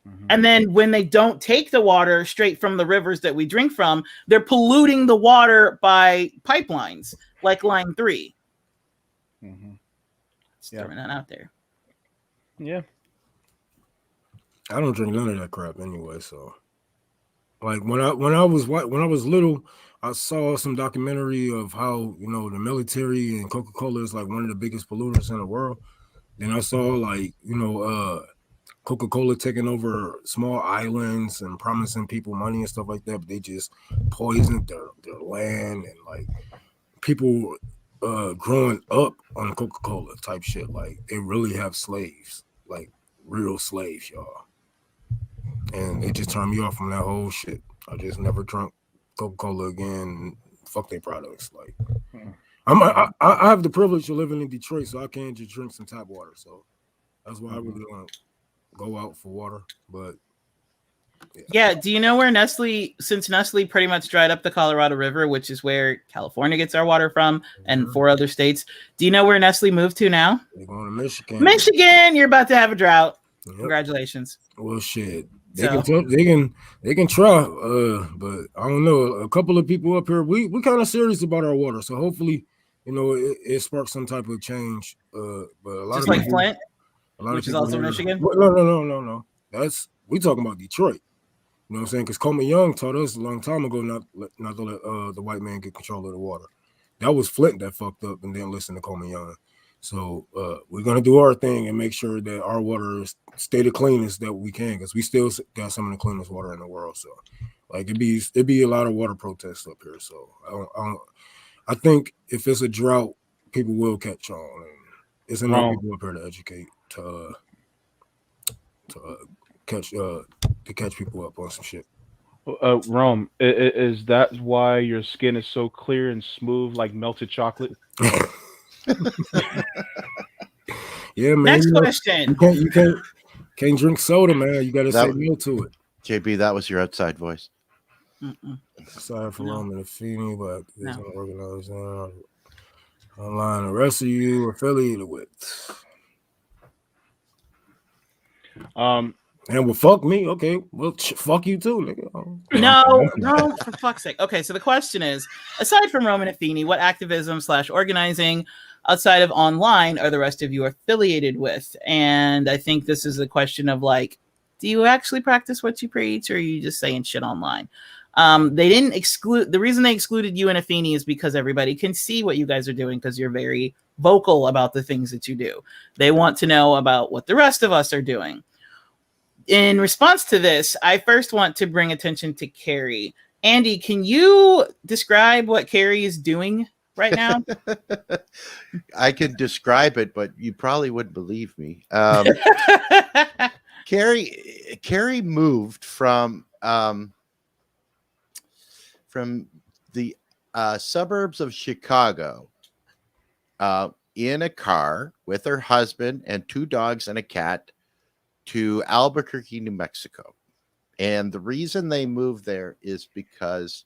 Mm-hmm. And then when they don't take the water straight from the rivers that we drink from, they're polluting the water by pipelines like Line 3. Mm-hmm. Throwing that out there. Yeah. I don't drink none of that crap anyway, so when I was little, I saw some documentary of how the military and Coca-Cola is one of the biggest polluters in the world. Then I saw Coca-Cola taking over small islands and promising people money and stuff like that, but they just poisoned their land and people growing up on Coca-Cola type shit. They really have slaves, real slaves, y'all. And it just turned me off from that whole shit. I just never drunk Coca-Cola again. Fuck their products. I have the privilege of living in Detroit, so I can't just drink some tap water. So that's why I really don't go out for water. But Yeah. Do you know where Nestle, since Nestle pretty much dried up the Colorado River, which is where California gets our water from, and 4 other states, do you know where Nestle moved to now? They're going to Michigan. Michigan. You're about to have a drought. Yep. Congratulations. Well, shit. They can try, but I don't know. A couple of people up here, we kind of serious about our water, so hopefully, it sparks some type of change. But a lot Just of like people, Flint, which is also Michigan. No. We talking about Detroit. You know what I'm saying? Because Coleman Young taught us a long time ago not to let the white man get control of the water. That was Flint that fucked up and didn't listen to Coleman Young. So we're gonna do our thing and make sure that our water stay the cleanest that we can, because we still got some of the cleanest water in the world. So like it'd be a lot of water protests up here. So I think if it's a drought, people will catch on. And it's enough people up here to educate to catch people up on some shit. Rome, is that why your skin is so clear and smooth like melted chocolate? Yeah, man. Next question. You can't drink soda, man. You got to say no to it. JB, that was your outside voice. Sorry for Roman and Feeney, but there's no organized online. The rest of you affiliated with. And well, fuck me. Okay, well, fuck you too, nigga. No, for fuck's sake. Okay, so the question is, aside from Roman and Feeney, what activism / organizing outside of online are the rest of you affiliated with? And I think this is a question of like, do you actually practice what you preach, or are you just saying shit online? They didn't exclude. The reason they excluded you and Afeni is because everybody can see what you guys are doing, because you're very vocal about the things that you do. They want to know about what the rest of us are doing. In response to this, I first want to bring attention to Carrie. Andy, can you describe what Carrie is doing right now? I could describe it, but you probably wouldn't believe me. Carrie moved from the suburbs of Chicago in a car with her husband and 2 dogs and a cat to Albuquerque, New Mexico. And the reason they moved there is because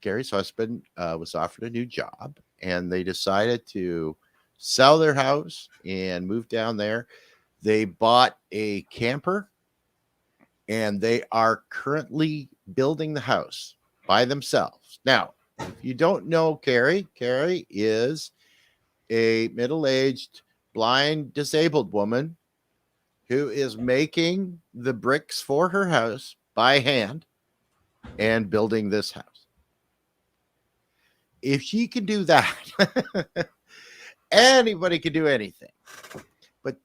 Gary's husband was offered a new job, and they decided to sell their house and move down there. They bought a camper, and they are currently building the house by themselves. Now, if you don't know Carrie is a middle-aged, blind, disabled woman who is making the bricks for her house by hand and building this house. If she can do that, anybody can do anything. But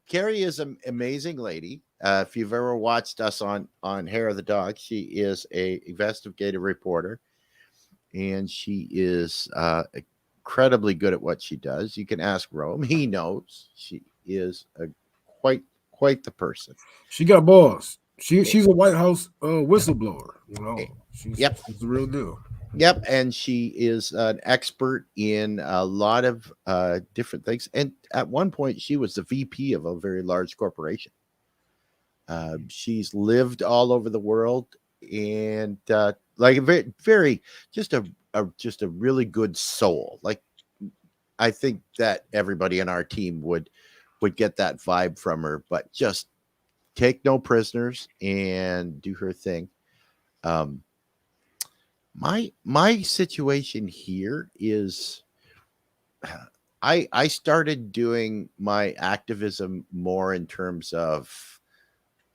Carrie is an amazing lady. If you've ever watched us on Hair of the Dog, she is a investigative reporter, and she is incredibly good at what she does. You can ask Rome; he knows. She is a quite the person. She got balls. She's a White House whistleblower. She's the real deal. Yep, and she is an expert in a lot of different things. And at one point, she was the VP of a very large corporation. She's lived all over the world, and like a very just a really good soul. Like, I think that everybody in our team would get that vibe from her, but just take no prisoners and do her thing. My situation here is I started doing my activism more in terms of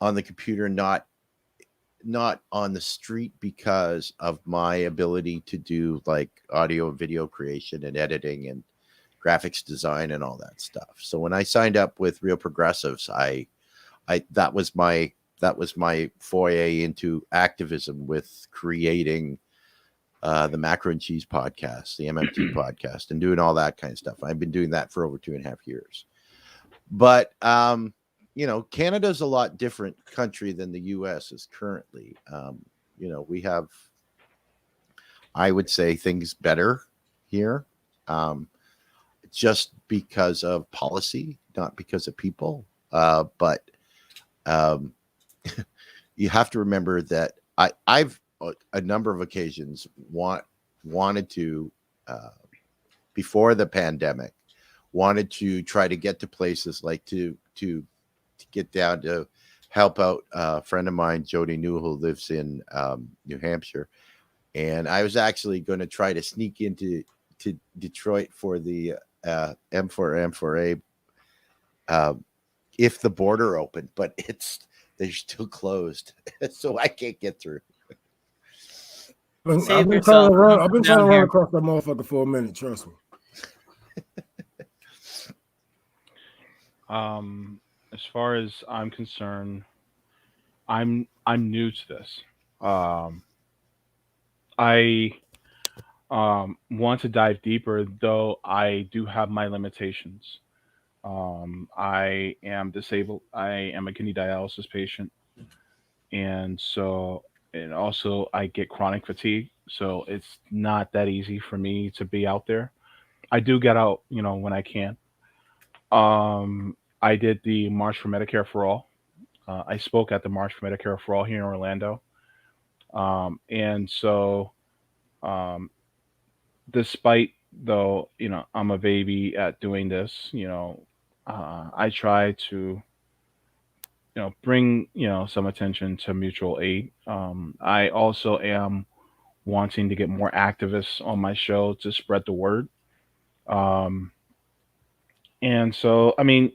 on the computer, not on the street, because of my ability to do like audio and video creation and editing and graphics design and all that stuff. So when I signed up with Real Progressives, that was my foray into activism, with creating the Macro and Cheese podcast, the MMT podcast, and doing all that kind of stuff. I've been doing that for over 2.5 years. But Canada's a lot different country than the US is currently. We have, I would say, things better here. Just because of policy, not because of people. But you have to remember that I've a number of occasions wanted to before the pandemic, wanted to try to get to places like to get down to help out a friend of mine, Jody New, who lives in New Hampshire. And I was actually going to try to sneak into Detroit for the M4A if the border opened, but they're still closed, so I can't get through. I've been trying to run across that motherfucker for a minute. Trust me. As far as I'm concerned, I'm new to this. I want to dive deeper, though I do have my limitations. I am disabled. I am a kidney dialysis patient, and also I get chronic fatigue, so it's not that easy for me to be out there. I do get out, when I can. I did the March for Medicare for All. I spoke at the March for Medicare for All here in Orlando. And so, despite though, I'm a baby at doing this, I try to, bring, some attention to mutual aid. I also am wanting to get more activists on my show to spread the word. And so, I mean,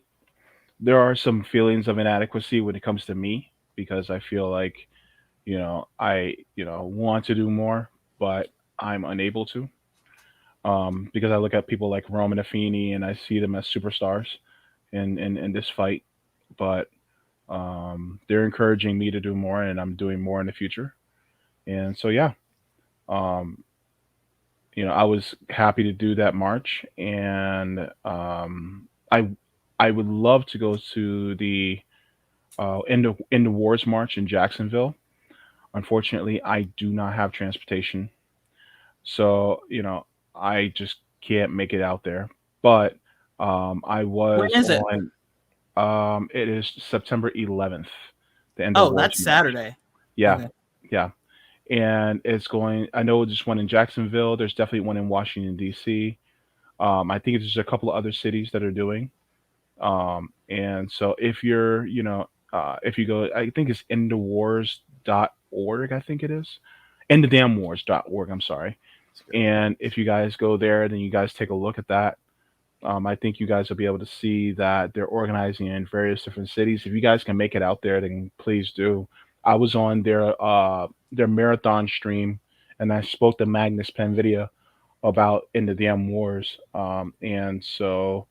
there are some feelings of inadequacy when it comes to me because I feel like, I, want to do more, but I'm unable to. Because I look at people like Roman Affini and I see them as superstars in this fight, but they're encouraging me to do more, and I'm doing more in the future. And so, yeah, I was happy to do that march, and I would love to go to the End the Wars March in Jacksonville. Unfortunately, I do not have transportation, so I just can't make it out there. But I was When is it? It is September 11th. The End the Oh, Wars that's March. Saturday. Yeah, Okay. yeah. And it's going. I know there's one in Jacksonville. There's definitely one in Washington D.C. I think there's a couple of other cities that are doing. And so if you're, if you go, I think it's endthewars.org, I think it is. Endthedamnwars.org, I'm sorry. And if you guys go there, then you guys take a look at that. I think you guys will be able to see that they're organizing in various different cities. If you guys can make it out there, then please do. I was on their marathon stream, and I spoke to Magnus Pen Video about In the Damn Wars. And so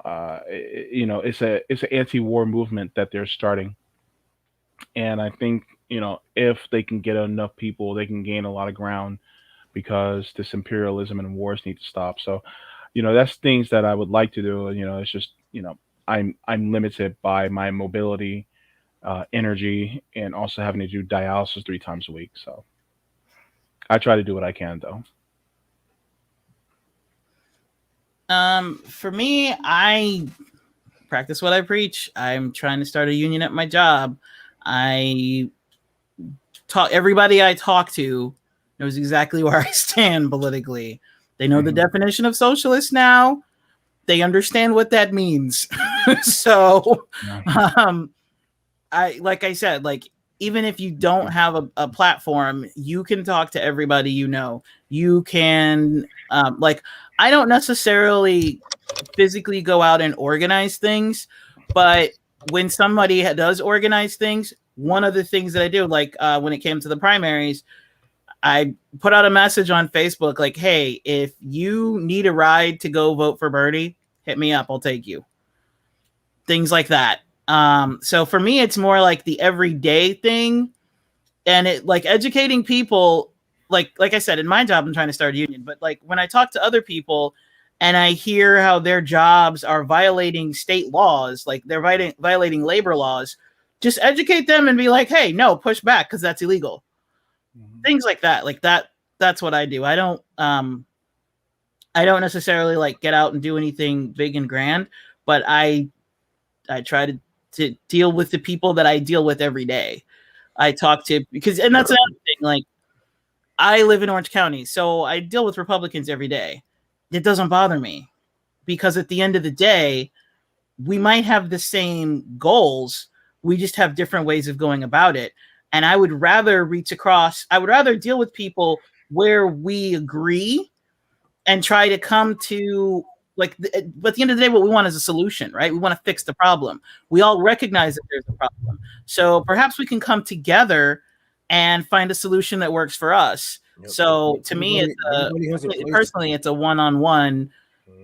it's an anti-war movement that they're starting, and I think if they can get enough people, they can gain a lot of ground because this imperialism and wars need to stop. So that's things that I would like to do. It's just I'm limited by my mobility, energy, and also having to do dialysis 3 times a week. So I try to do what I can, though. For me, I practice what I preach. I'm trying to start a union at my job. Everybody I talk to knows exactly where I stand politically. They know the definition of socialist now. They understand what that means. So, like I said, even if you don't have a platform, you can talk to everybody You can, I don't necessarily physically go out and organize things, but when somebody does organize things, one of the things that I do, when it came to the primaries, I put out a message on Facebook like, hey, if you need a ride to go vote for Bernie, hit me up. I'll take you. Things like that. So for me, it's more like the everyday thing, and it educating people. Like I said, in my job, I'm trying to start a union, but when I talk to other people and I hear how their jobs are violating state laws, they're violating labor laws, just educate them and be like, hey, no, push back because that's illegal. Things like that. That's what I do. I don't necessarily get out and do anything big and grand, but I try to deal with the people that I deal with every day. I talk to, because, and that's another thing, like, I live in Orange County, so I deal with Republicans every day. It doesn't bother me, because at the end of the day, we might have the same goals. We just have different ways of going about it. And I would rather reach across, I would rather deal with people where we agree and try to come to, like, but at the end of the day, what we want is a solution, right? We want to fix the problem. We all recognize that there's a problem. So perhaps we can come together and find a solution that works for us. Yep. So to me, personally, it's a one-on-one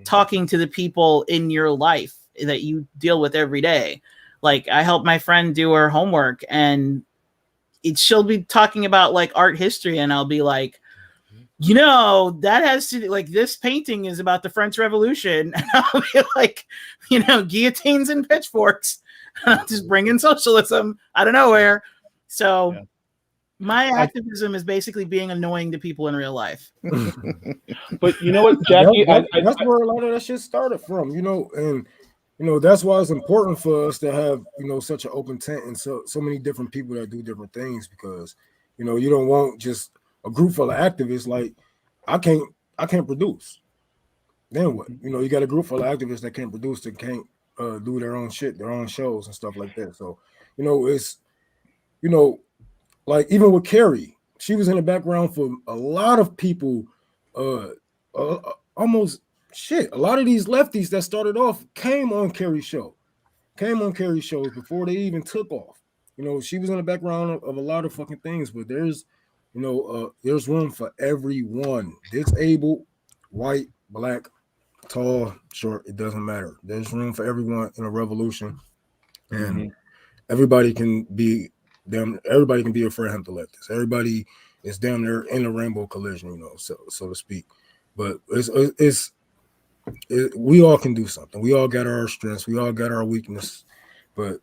talking to the people in your life that you deal with every day. Like, I help my friend do her homework, and she'll be talking about like art history, and I'll be like, you know, that has to, like, this painting is about the French Revolution. And I'll be like, you know, guillotines and pitchforks. Just bring in socialism out of nowhere. So yeah. My activism is basically being annoying to people in real life. But you know what, Jackie? That's where a lot of that shit started from, you know, and you know, that's why it's important for us to have, you know, such an open tent and so many different people that do different things, because, you know, you don't want just a group full of activists. Like, I can't produce. Then what? You know, you got a group full of activists that can't produce, that can't do their own shit, their own shows and stuff like that. So, you know, it's, you know, like even with Carrie, she was in the background for a lot of people. Almost shit. A lot of these lefties that started off came on Carrie's shows before they even took off. You know, she was in the background of a lot of fucking things, but there's, you know, there's room for everyone. Disabled, white, black, tall, short, it doesn't matter. There's room for everyone in a revolution, and everybody can be everybody can be a Fred Hampton leftist. Everybody is damn near in a rainbow collision, you know, so to speak. But we all can do something. We all got our strengths. We all got our weakness. But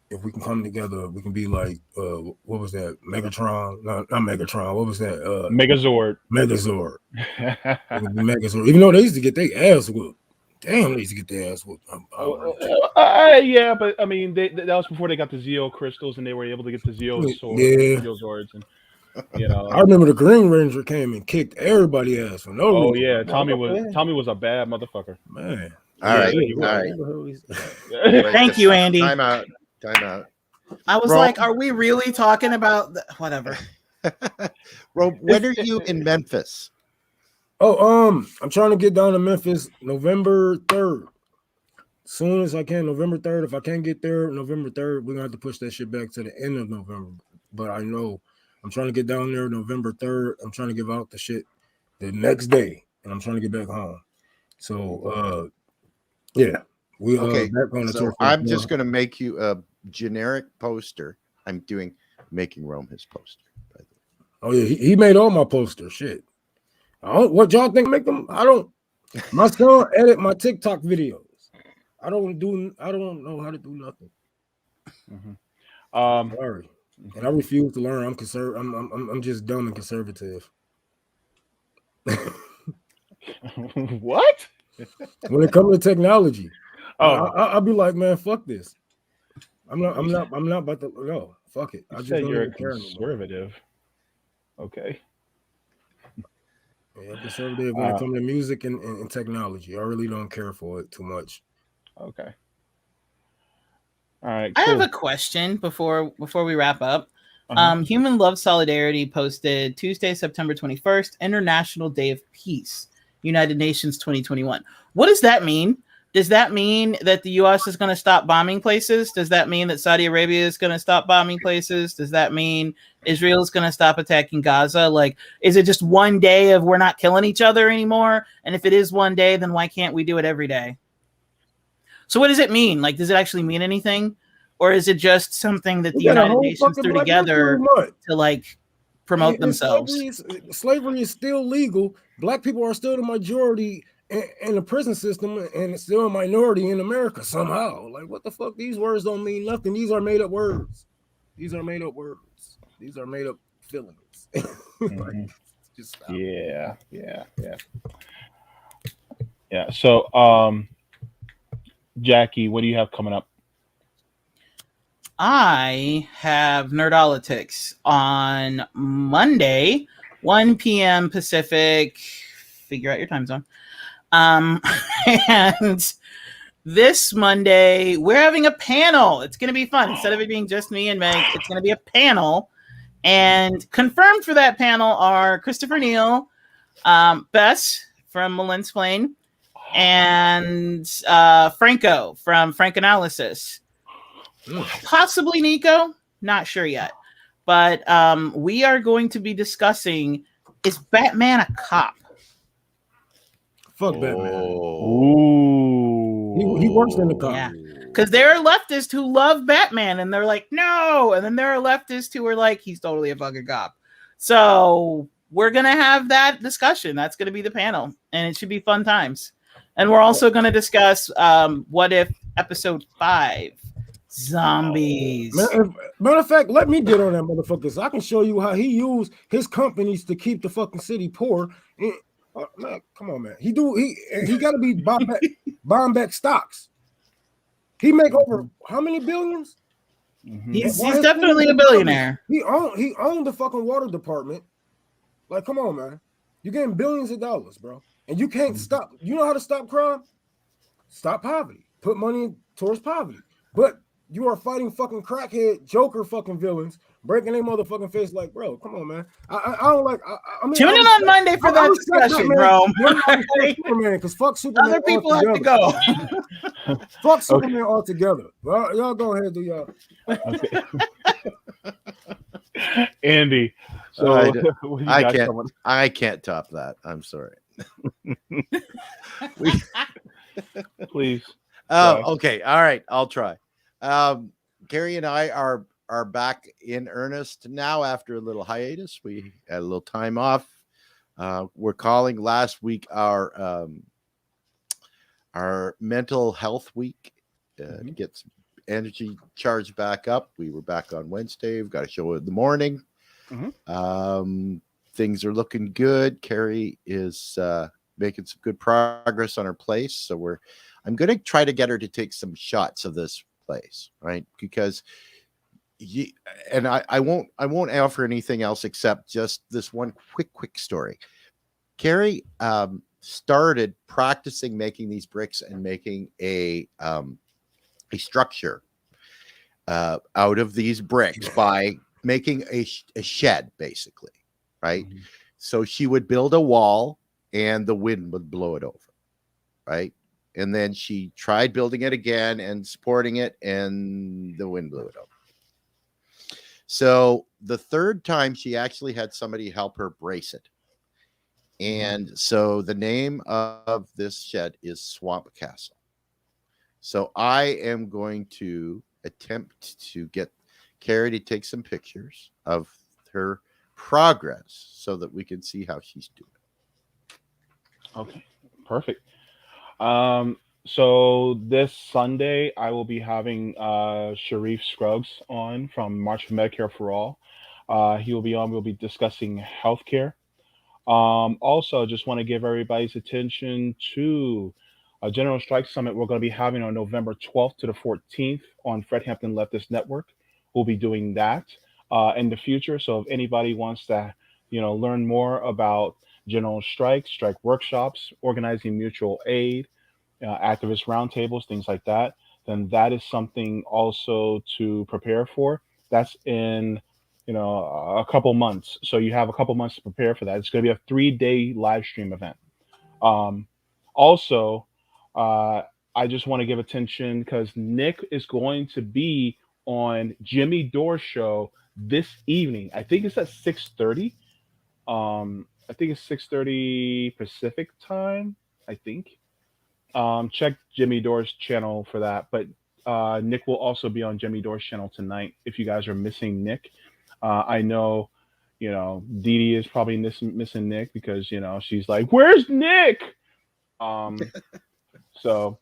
if we can come together, we can be like, what was that? Megatron? No, not Megatron. What was that? Megazord. Megazord. Megazord. Even though they used to get their ass whooped. Damn, they used to get their ass whooped. Yeah, but I mean, that was before they got the Zeo crystals and they were able to get the Zeo Zords. And, you know, I remember the Green Ranger came and kicked everybody ass for no reason. Oh yeah, Tommy was a bad motherfucker. Man. All right. Thank you, Andy. Time out. I was like, are we really talking about whatever? Rob, when are you in Memphis? Oh, I'm trying to get down to Memphis November 3rd. Soon as I can, November 3rd. If I can't get there November 3rd, we're gonna have to push that shit back to the end of November. But I know I'm trying to get down there November 3rd. I'm trying to give out the shit the next day, and I'm trying to get back home. So yeah. We okay. Back on the so I'm just gonna make you a generic poster. I'm making Rome his poster, by the way. Oh yeah, he made all my posters. Shit. What y'all think make them? I don't. My son edit my TikTok videos. I don't know how to do nothing. Sorry, and I refuse to learn. I'm just dumb and conservative. What? When it comes to technology, I'll be like, man, fuck this. I'm not about to. No, fuck it. I just don't you're a conservative. Okay. Yeah, conservative when it comes to music and technology. I really don't care for it too much. Okay. All right. Cool. I have a question before we wrap up. Human Love Solidarity posted Tuesday, September 21st, International Day of Peace, United Nations 2021. What does that mean? Does that mean that the U.S. is going to stop bombing places? Does that mean that Saudi Arabia is going to stop bombing places? Does that mean Israel is going to stop attacking Gaza? Like, is it just one day of we're not killing each other anymore? And if it is one day, then why can't we do it every day? So what does it mean? Like, does it actually mean anything? Or is it just something that the United Nations threw together to, like, promote themselves? Slavery is still legal. Black people are still the majority in the prison system, and it's still a minority in America somehow. Like, what the fuck? These words don't mean nothing. These are made up words. These are made up feelings. Like, just stop. Yeah. So, Jackie, what do you have coming up? I have Nerdolitics on Monday, 1 p.m. Pacific. Figure out your time zone. And this Monday, we're having a panel. It's going to be fun. Instead of it being just me and Meg, it's going to be a panel. And confirmed for that panel are Christopher Neal, Bess from Malinsplain, and Franco from Frankanalysis. Possibly Nico, not sure yet. But we are going to be discussing, is Batman a cop? Fuck Batman. Ooh. He works in the cop. Yeah. Because there are leftists who love Batman and they're like, no. And then there are leftists who are like, he's totally a fucking cop. So we're going to have that discussion. That's going to be the panel. And it should be fun times. And we're also going to discuss what if episode 5, zombies. Matter of fact, let me get on that motherfucker so I can show you how he used his companies to keep the fucking city poor. Man, come on, man. He got to be buying back stocks. He make over how many billions? He's definitely a billionaire. He owned the fucking water department. Like, come on, man. You're getting billions of dollars, bro. And you can't stop. You know how to stop crime? Stop poverty. Put money towards poverty. But you are fighting fucking crackhead Joker fucking villains, breaking their motherfucking face. Like, bro, come on, man. I don't like. I mean, tune in on Monday for that discussion, bro. Superman, because fuck Superman. Other people have to go. Fuck Superman altogether. Well, y'all go ahead, do y'all. Okay. Andy, so I can't top that. I'm sorry. Please. Okay. All right. I'll try. Carrie and I are back in earnest now after a little hiatus. We had a little time off. We're calling last week our mental health week to get some energy charged back up. We were back on Wednesday. We've got a show in the morning. Things are looking good. Carrie is making some good progress on her place. So I'm going to try to get her to take some shots of this place, right? Because I won't offer anything else except just this one quick story. Carrie started practicing making these bricks and making a structure out of these bricks by making a shed, basically, right? So she would build a wall and the wind would blow it over, right? And then she tried building it again and supporting it, and the wind blew it over. So the third time, she actually had somebody help her brace it. And so the name of this shed is Swamp Castle. So I am going to attempt to get Carrie to take some pictures of her progress so that we can see how she's doing. Okay, perfect. So this Sunday, I will be having Sharif Scruggs on from March for Medicare for All. He will be on. We'll be discussing healthcare. Also, just want to give everybody's attention to a General Strike Summit we're going to be having on November 12th to the 14th on Fred Hampton Leftist Network. We'll be doing that in the future. So if anybody wants to, learn more about general strike workshops, organizing mutual aid, activist roundtables, things like that, then that is something also to prepare for. That's in, a couple months. So you have a couple months to prepare for that. It's going to be a 3-day live stream event. Also, I just want to give attention because Nick is going to be on Jimmy Dore's show this evening. I think it's at 6:30. I think it's 6:30 Pacific time, I think. Check Jimmy Dore's channel for that. But Nick will also be on Jimmy Dore's channel tonight if you guys are missing Nick. I know, Dee Dee is probably missing Nick because, she's like, where's Nick? So,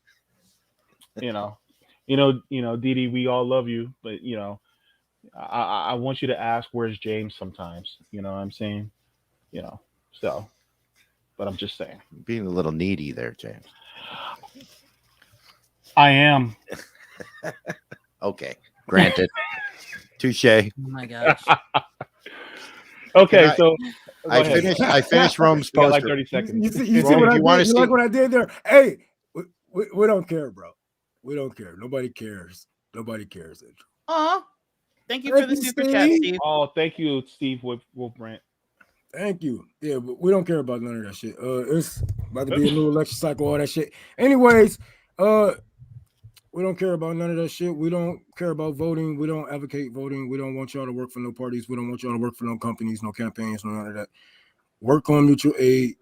Dee Dee, we all love you, but, I want you to ask, where's James sometimes? You know what I'm saying? So, but I'm just saying. Being a little needy there, James. I am. Okay. Granted. Touche. Oh my gosh. Okay, I- so I go ahead. finished Rome's We got like poster. 30 seconds. You see Rome, what if I you wanna did? You like see- what I did there? Hey, we don't care, bro. We don't care. Nobody cares. Nobody cares. Andrew. Aw. Thank you for the super chat, Steve. Steve. Oh, thank you, Steve Wolf Brent. Thank you. Yeah, but we don't care about none of that shit. It's about to be a new election cycle, all that shit. Anyways, we don't care about none of that shit. We don't care about voting. We don't advocate voting. We don't want y'all to work for no parties. We don't want y'all to work for no companies, no campaigns, no none of that. Work on mutual aid.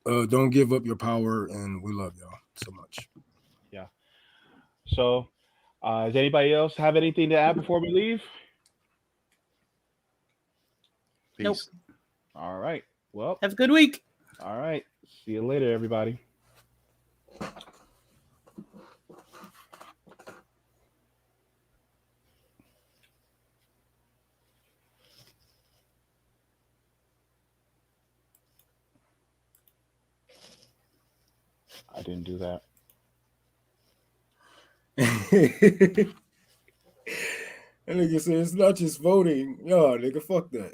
Don't give up your power, and we love y'all so much. Yeah. So, does anybody else have anything to add before we leave? Peace. Nope. All right. Well, Have a good week. all right. See you later, everybody. I didn't do that. That nigga said it's not just voting. Yo, nigga, fuck that.